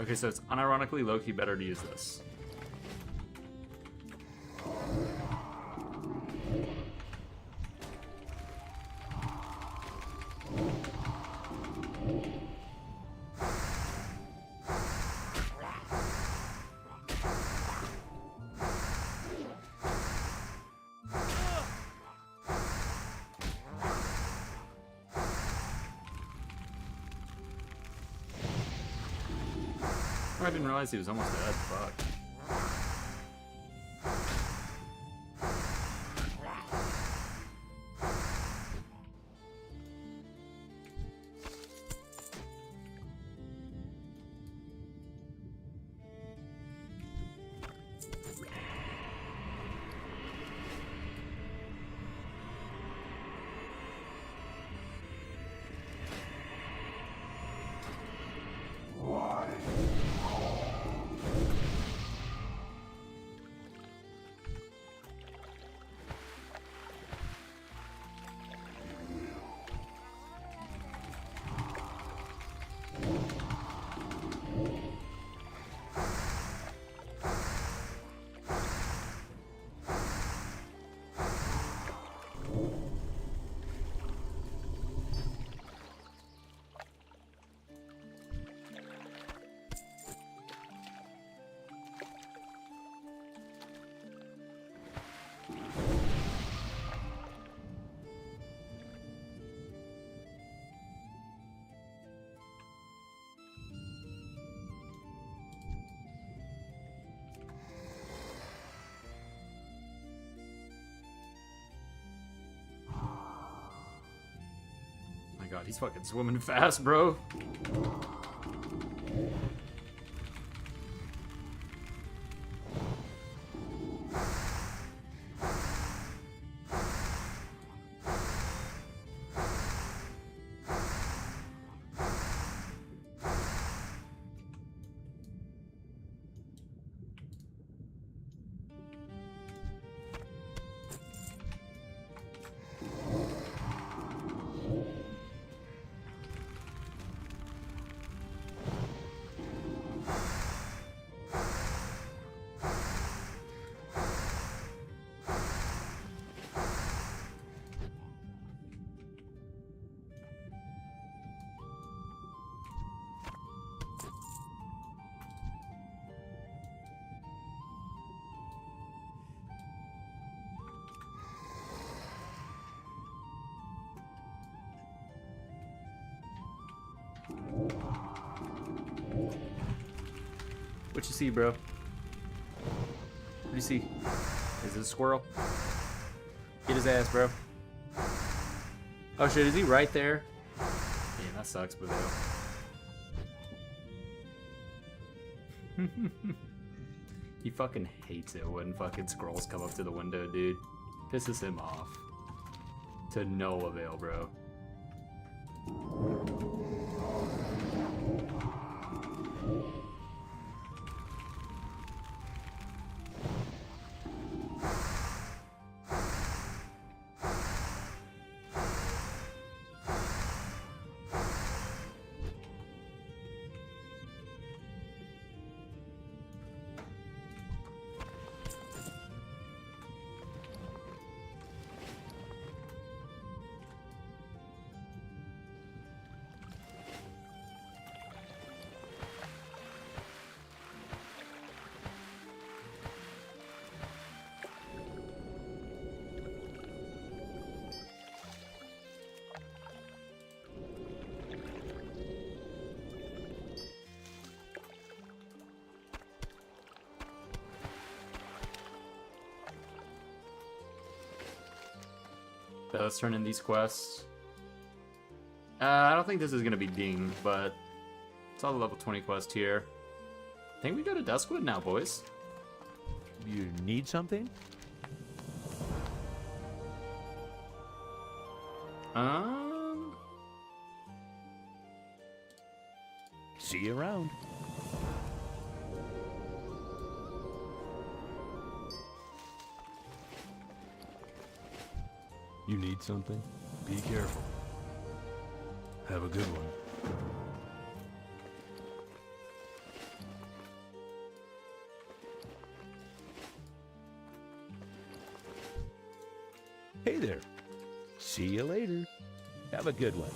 Okay, so it's unironically low-key better to use this. Oh, I didn't realize he was almost dead. Fuck. God, he's fucking swimming fast, bro. What you see, bro? What do you see? Is it a squirrel? Get his ass, bro. Oh shit, is he right there? Yeah, that sucks, but he fucking hates it when fucking scrolls come up to the window, dude. Pisses him off. To no avail, bro. So let's turn in these quests. I don't think this is gonna be dinged, but it's all the level 20 quest here. I think we go to Duskwood now, boys. You need something? See you around. You need something? Be careful. Have a good one. there. See you later. Have a good one.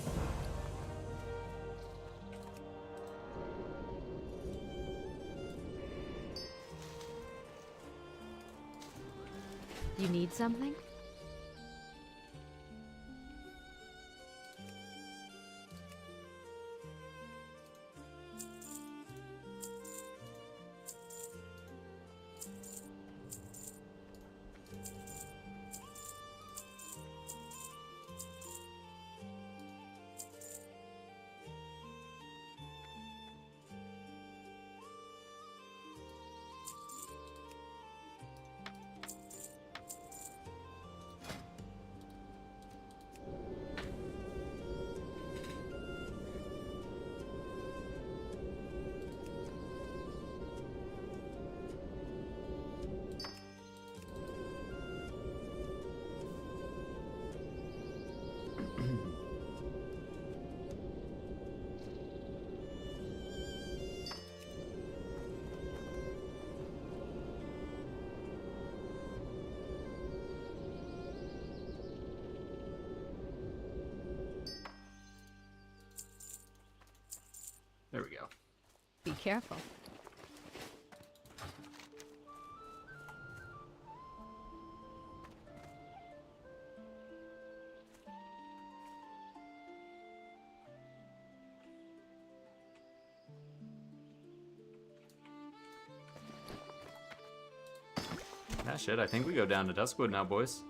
You need something? There we go. Be careful. Ah, shit, I think we go down to Duskwood now, boys.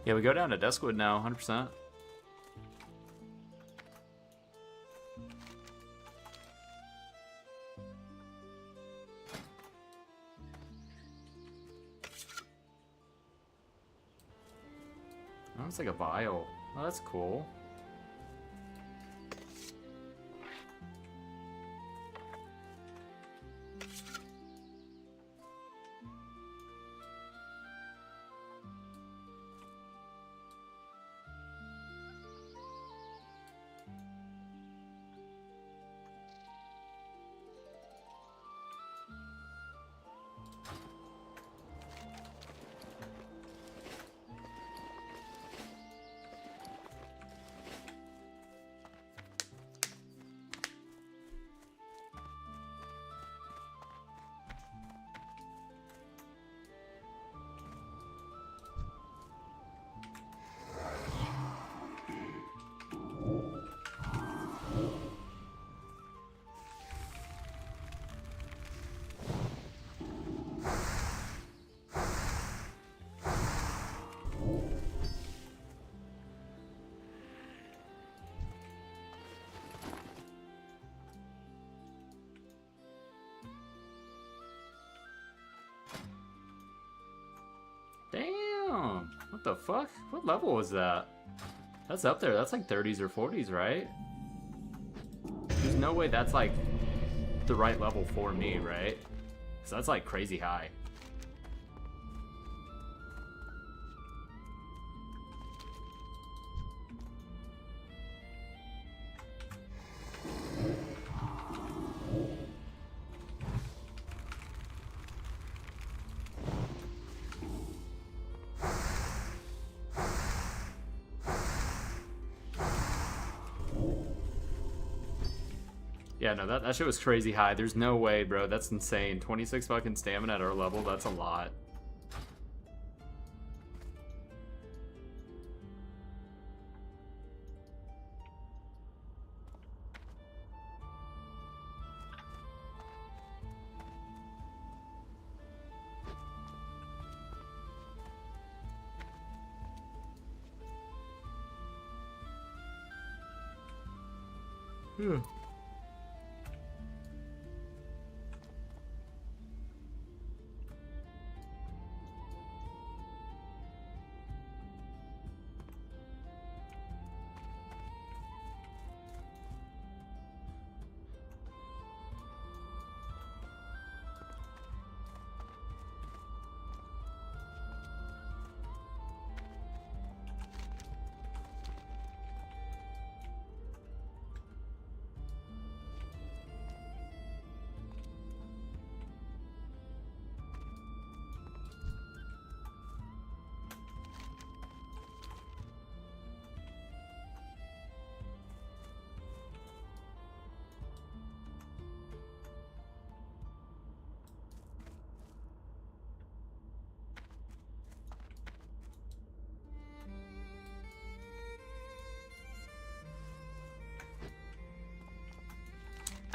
Yeah, we go down to Duskwood now, 100%. Oh, it's like a vial. Oh, that's cool. Damn! What the fuck? What level was that? That's up there. That's like 30s or 40s, right? There's no way that's like the right level for me, right? So that's like crazy high. Yeah, no, that shit was crazy high. There's no way, bro. That's insane. 26 fucking stamina at our level. That's a lot.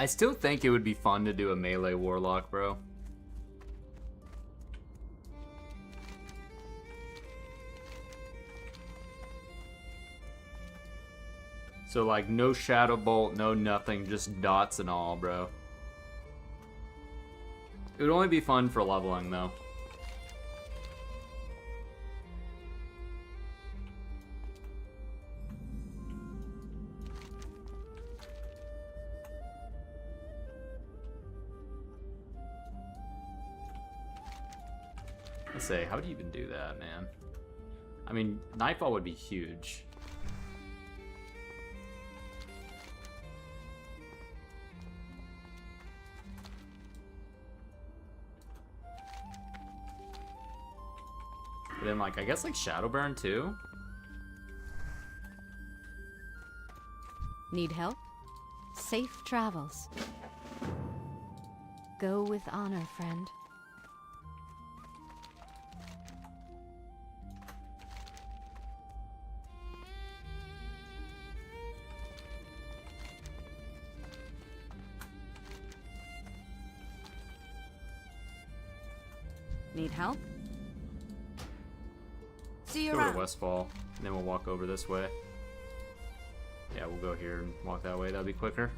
I still think it would be fun to do a melee warlock, bro. So like no shadow bolt, no nothing, just dots and all, bro. It would only be fun for leveling though. Let's say, how do you even do that, man? I mean, Nightfall would be huge. But then, like, I guess, like, Shadowburn, too? Need help? Safe travels. Go with honor, friend. Need help? See you Go around. to Westfall, and then we'll walk over this way. Yeah, we'll go here and walk that way. That'll be quicker.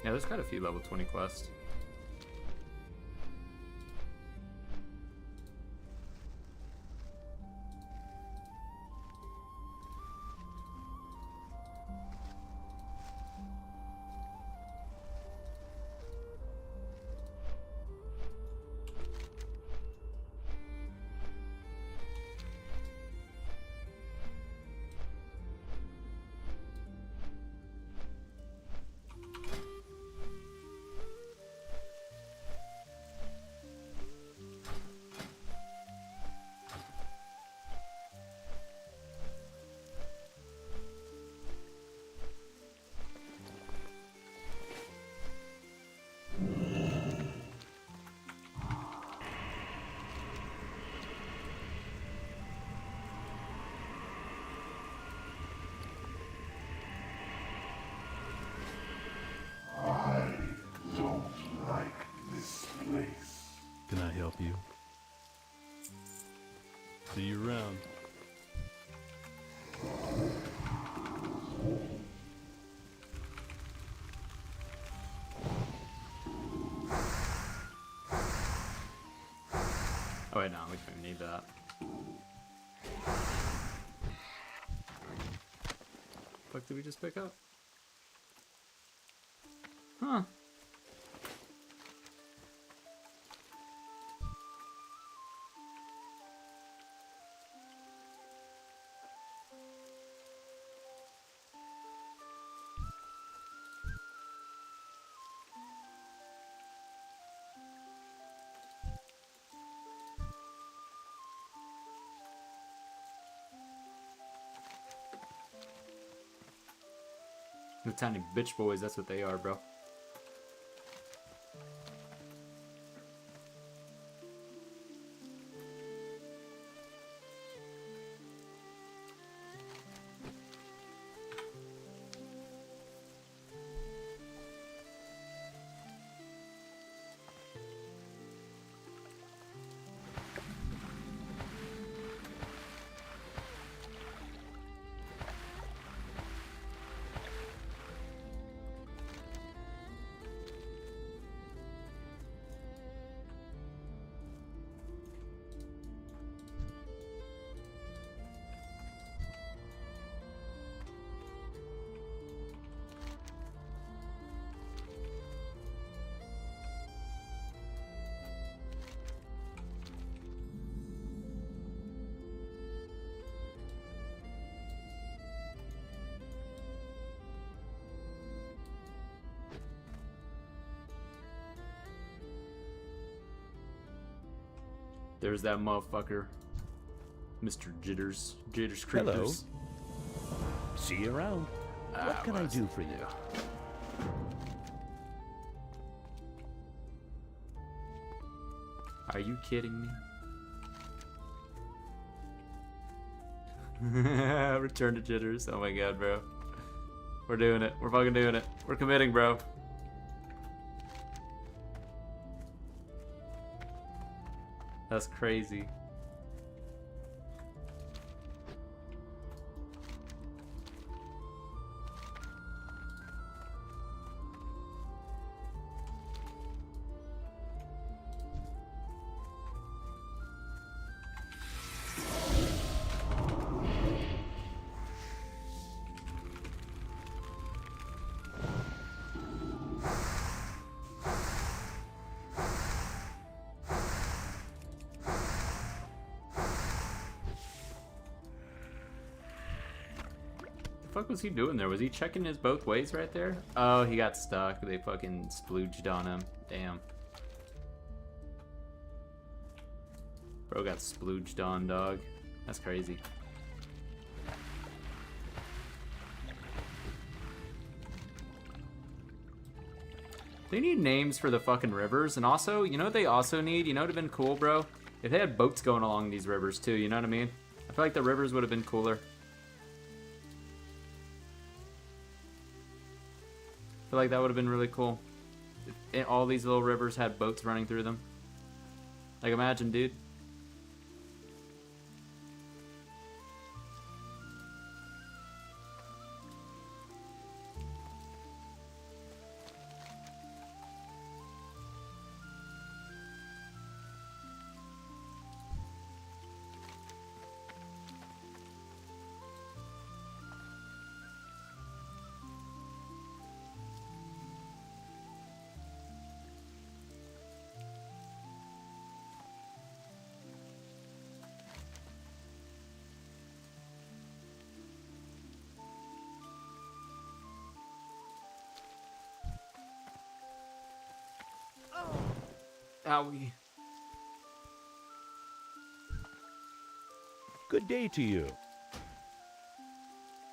Yeah, there's quite a few level 20 quests. Can I help you? See you around. Oh wait, no, we don't even need that. What did we just pick up? Huh. The tiny bitch boys, that's what they are, bro. There's that motherfucker. Mr. Jitters. Jitters Hello. Creepers. See you around. What can I do for you? Are you kidding me? Return to Jitters. Oh my god, bro. We're doing it. We're fucking doing it. We're committing, bro. That's crazy. The fuck was he doing there? Was he checking his both ways right there? Oh, he got stuck. They fucking splooged on him. Damn. Bro got splooged on, dog. That's crazy. They need names for the fucking rivers, and also, you know what they also need? You know what would have been cool, bro? If they had boats going along these rivers too, you know what I mean? I feel like the rivers would have been cooler. I feel like that would have been really cool. If all these little rivers had boats running through them. Like, imagine, dude. Owie. Good day to you.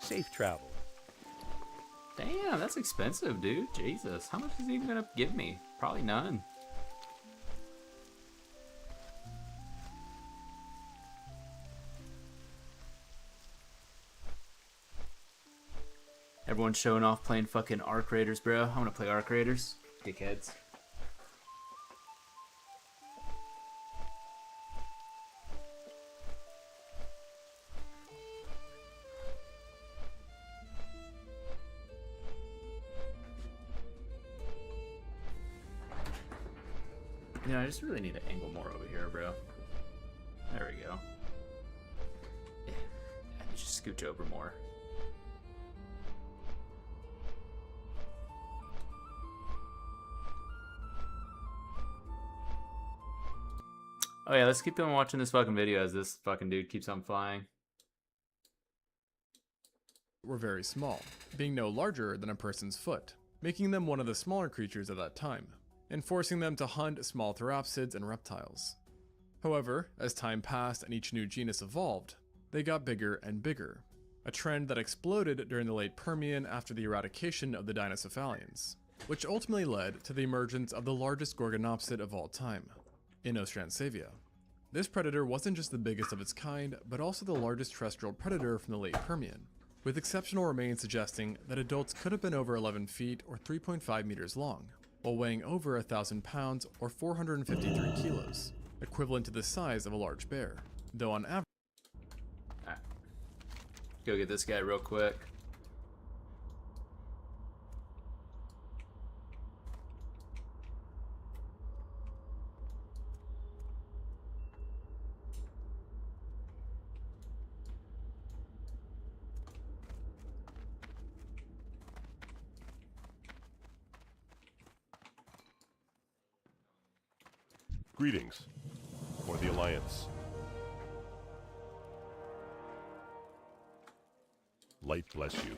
Safe travel. Damn, that's expensive, dude. Jesus. How much is he even gonna give me? Probably none. Everyone's showing off playing fucking Arc Raiders, bro. I wanna play Arc Raiders. Dickheads. Yeah, I just really need to angle more over here, bro. There we go. Yeah, just scooch over more. Oh yeah, let's keep on watching this fucking video as this fucking dude keeps on flying. Were very small, being no larger than a person's foot, making them one of the smaller creatures at that time, and forcing them to hunt small therapsids and reptiles. However, as time passed and each new genus evolved, they got bigger and bigger, a trend that exploded during the late Permian after the eradication of the Dinocephalians, which ultimately led to the emergence of the largest Gorgonopsid of all time, Inostrancevia. This predator wasn't just the biggest of its kind, but also the largest terrestrial predator from the late Permian, with exceptional remains suggesting that adults could have been over 11 feet or 3.5 meters long, while weighing over 1,000 pounds or 453 kilos, equivalent to the size of a large bear, though on average. Alright. Go get this guy real quick. Greetings, for the Alliance. Light bless you.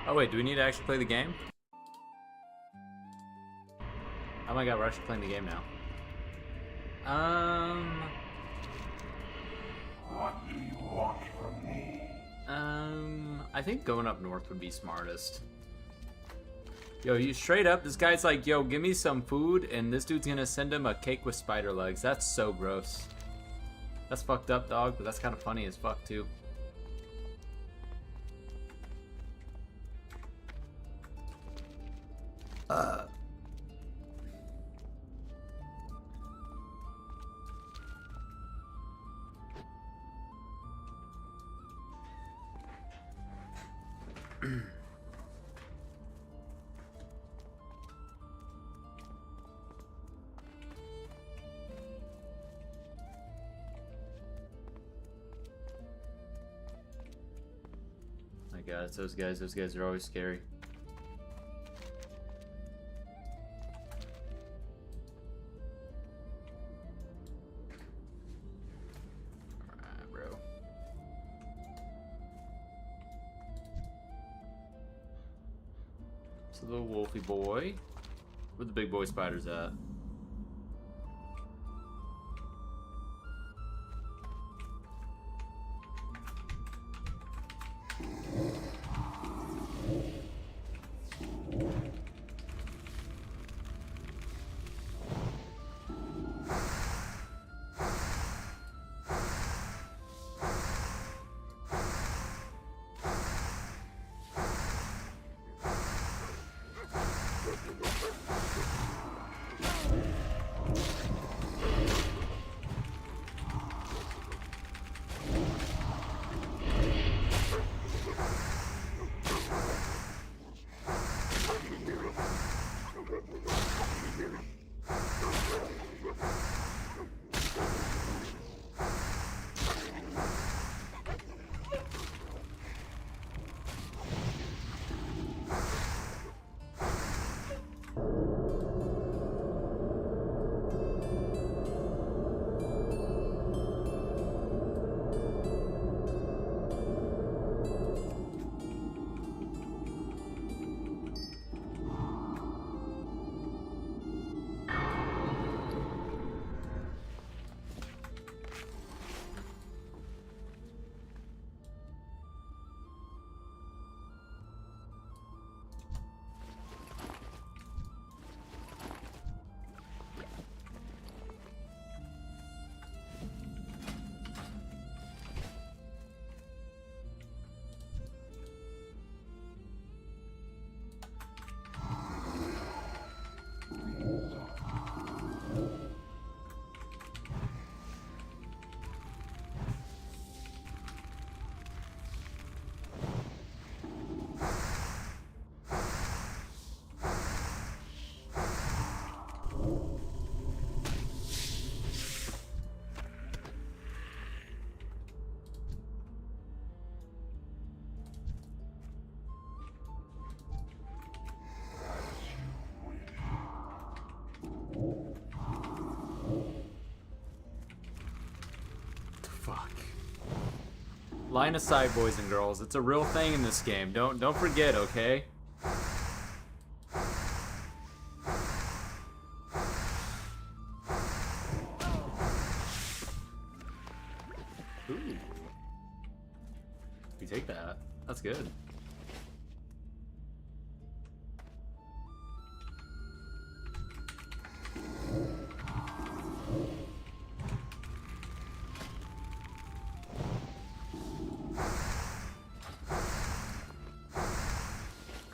Oh wait, do we need to actually play the game? Oh my god, we're actually playing the game now. What do you want from me? I think going up north would be smartest. Yo, you straight up, this guy's like, yo, give me some food, and this dude's gonna send him a cake with spider legs. That's so gross. That's fucked up, dog, but that's kind of funny as fuck, too. My god, it's those guys. Those guys are always scary. Alright, bro. It's a little wolfy boy. Where the big boy spiders at? Line of sight, boys and girls. It's a real thing in this game. Don't forget, okay? You take that. That's good. It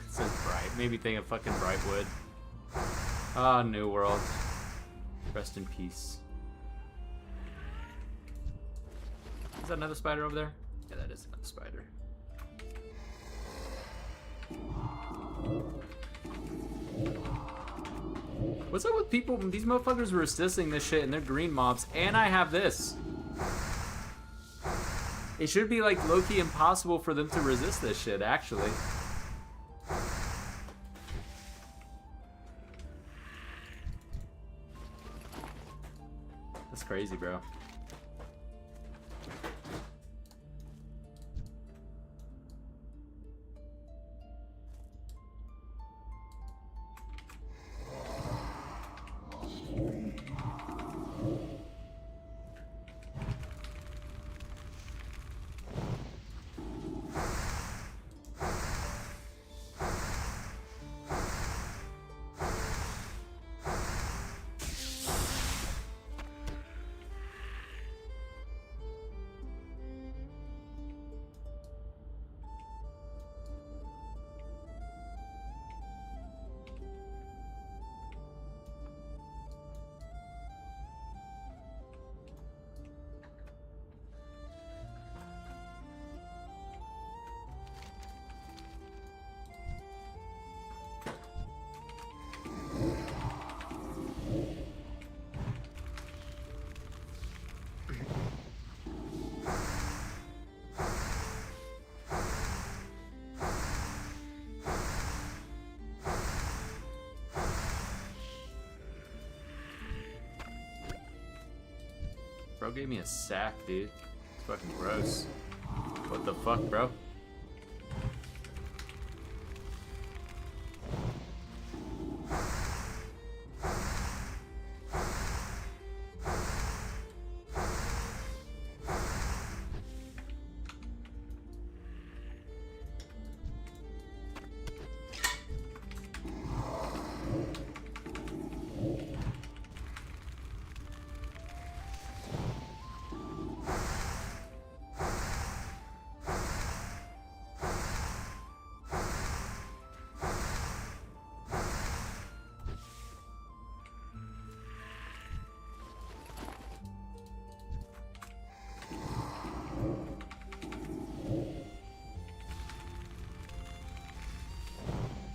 says bright. Made me think of fucking Brightwood. Ah, New World. Rest in peace. Is that another spider over there? Yeah, that is another spider. What's up with people? These motherfuckers were resisting this shit and they're green mobs, and I have this. It should be like low-key impossible for them to resist this shit, actually. That's crazy, bro. Bro gave me a sack, dude. It's fucking gross. What the fuck, bro?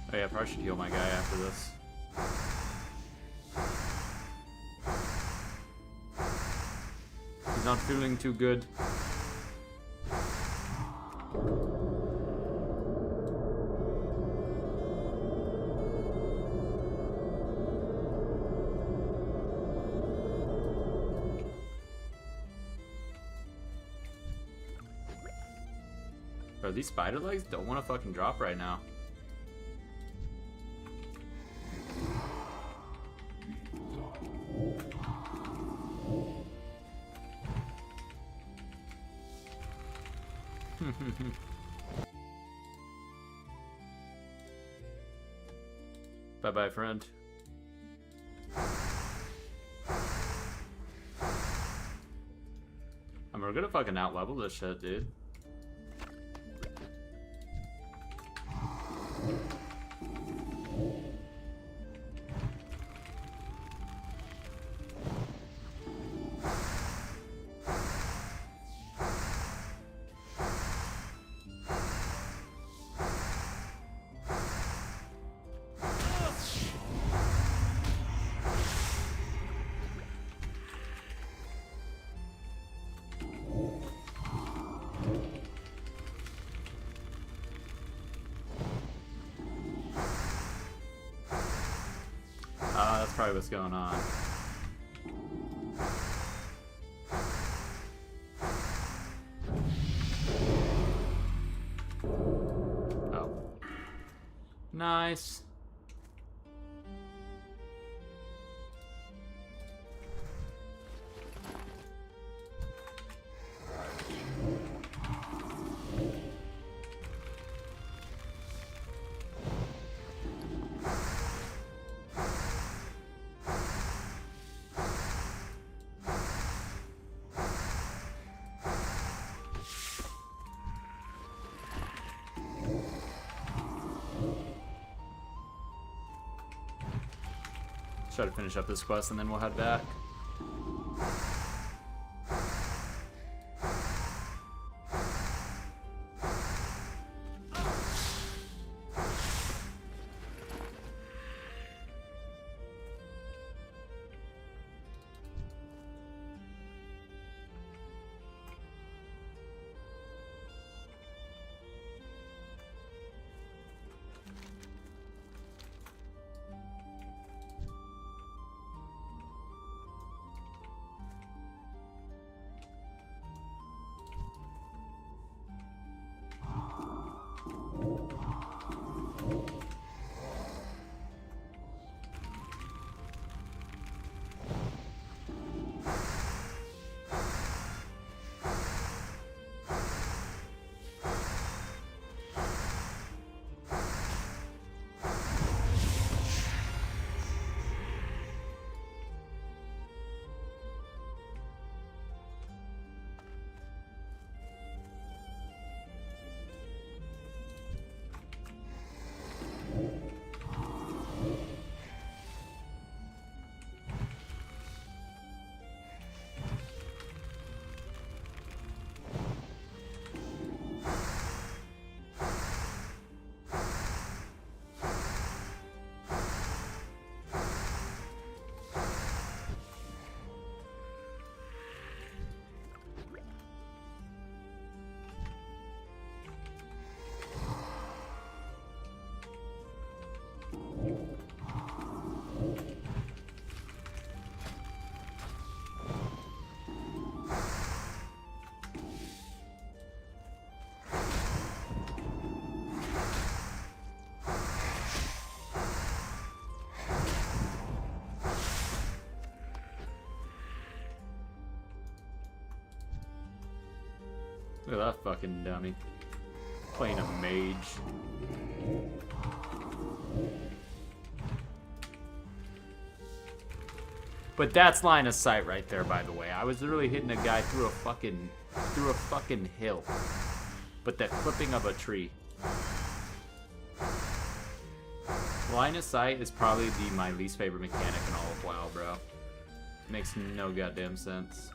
Oh yeah, I probably should heal my guy after this. He's not feeling too good. Bro, these spider legs don't want to fucking drop right now. Bye-bye, friend. I mean, we're gonna fucking out-level this shit, dude. That's probably what's going on. Oh. Nice. try to finish up this quest and then we'll head back. Look at that fucking dummy. Playing a mage. But that's line of sight right there, by the way. I was literally hitting a guy through a fucking hill. But that clipping of a tree. Line of sight is probably my least favorite mechanic in all of WoW, bro. Makes no goddamn sense.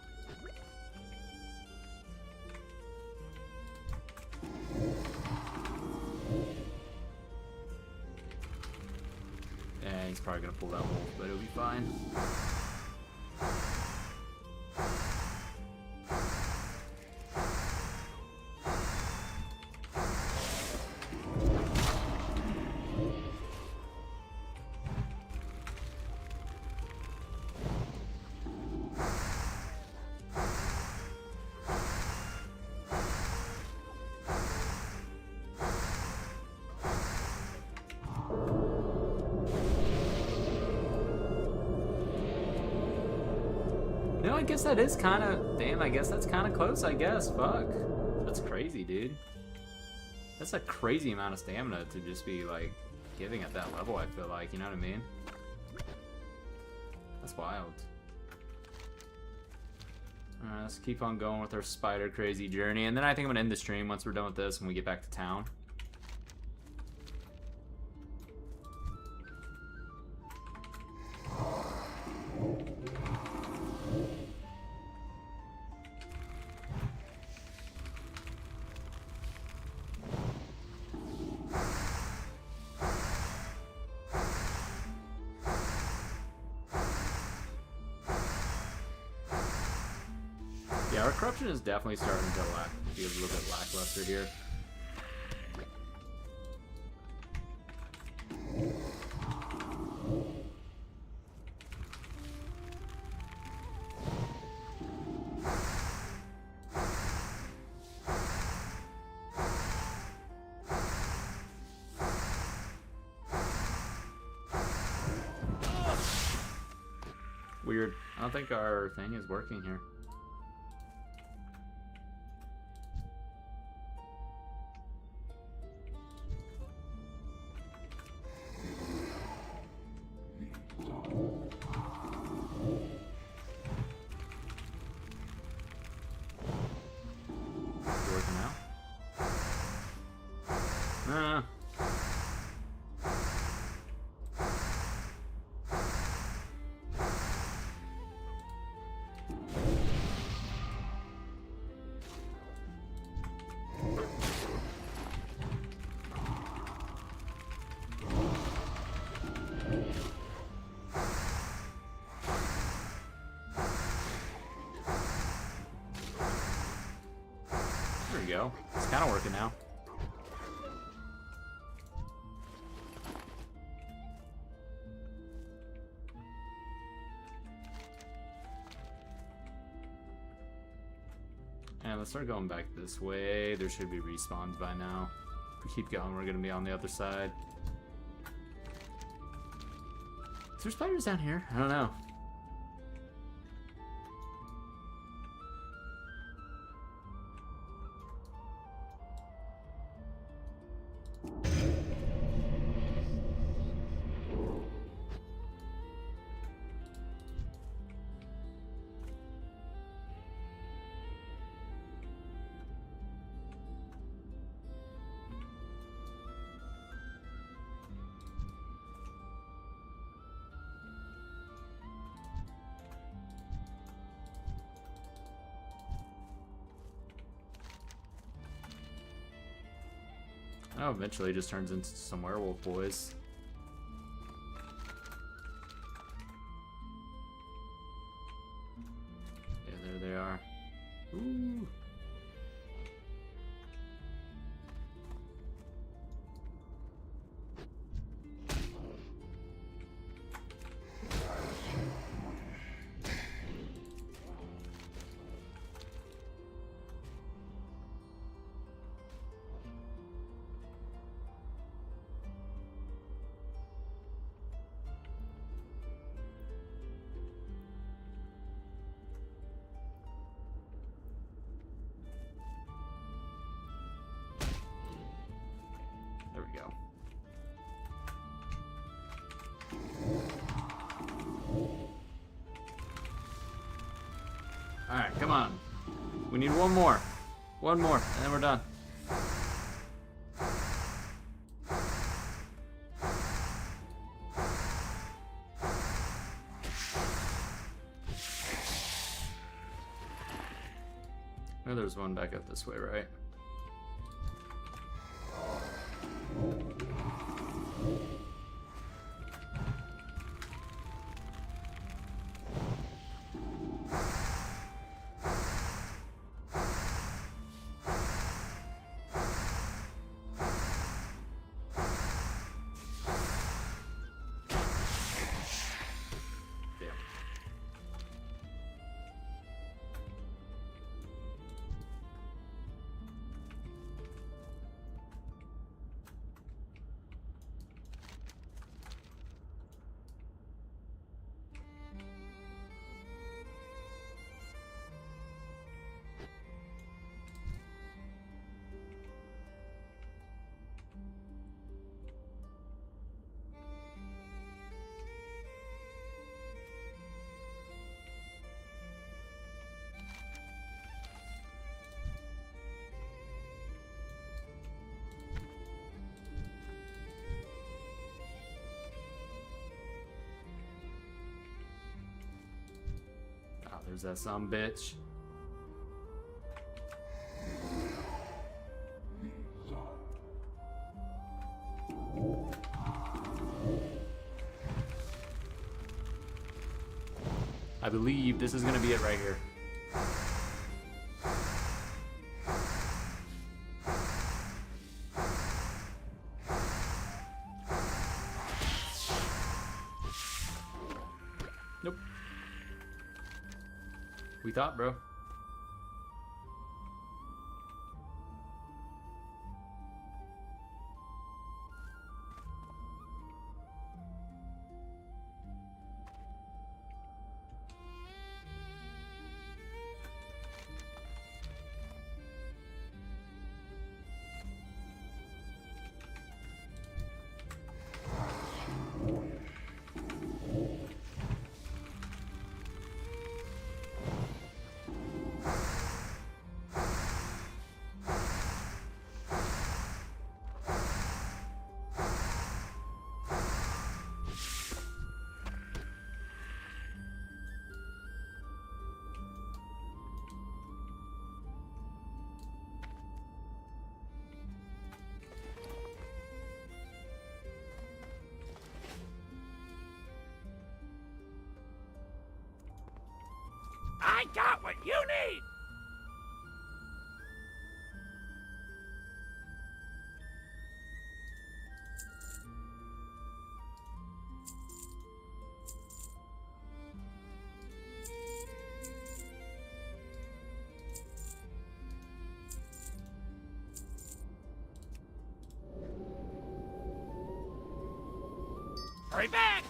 Yeah, he's probably gonna pull that wolf, but it'll be fine. No, I guess that is kind of... Damn, I guess that's kind of close, I guess. Fuck. That's crazy, dude. That's a crazy amount of stamina to just be, like, giving at that level, I feel like. You know what I mean? That's wild. Alright, let's keep on going with our spider crazy journey. And then I think I'm going to end the stream once we're done with this and we get back to town. Yeah, our corruption is definitely starting to be a little bit lackluster here. Weird. I don't think our thing is working here. we go. It's kind of working now. And let's start going back this way. There should be respawns by now. If we keep going, we're gonna be on the other side. Is there spiders down here? I don't know. Oh, eventually it just turns into some werewolf boys. Yeah, there they are. Ooh. There we go. Alright, come on. We need one more. One more, and then we're done. Oh, there's one back up this way, right? Oh, there's that some bitch. I believe this is gonna be it right here. Nope. We thought, bro. I got what you need! Hurry back!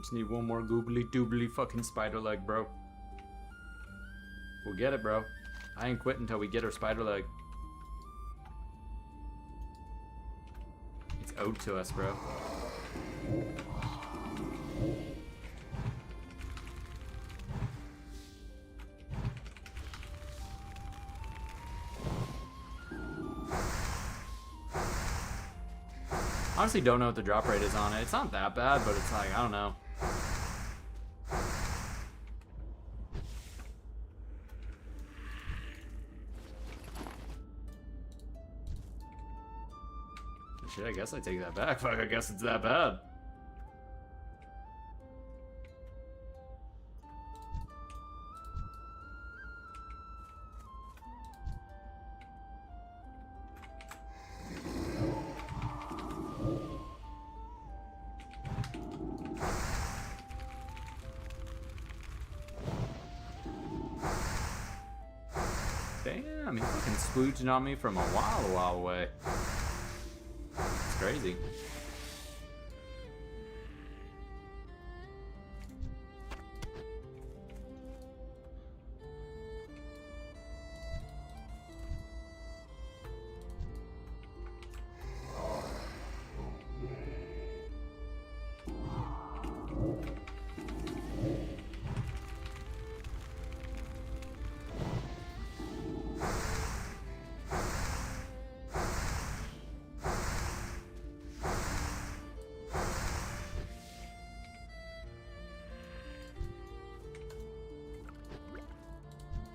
Just need one more goobly doobly fucking spider leg, bro. We'll get it, bro. I ain't quitting until we get our spider leg. It's owed to us, bro. Honestly, don't know what the drop rate is on it. It's not that bad, but it's like, I don't know. Shit, I guess I take that back. Fuck, I guess it's that bad. Damn, he's fucking splooging on me from a while away. It's crazy.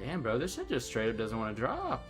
Damn, bro, this shit just straight up doesn't want to drop.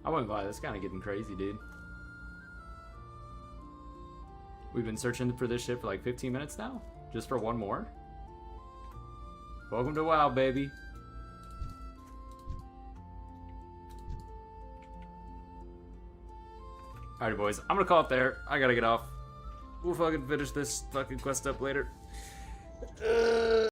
I wouldn't lie, this kind of getting crazy, dude. We've been searching for this shit for like 15 minutes now? Just for one more? Welcome to WoW, baby. Alrighty, boys. I'm gonna call it there. I gotta get off. We'll fucking finish this fucking quest up later.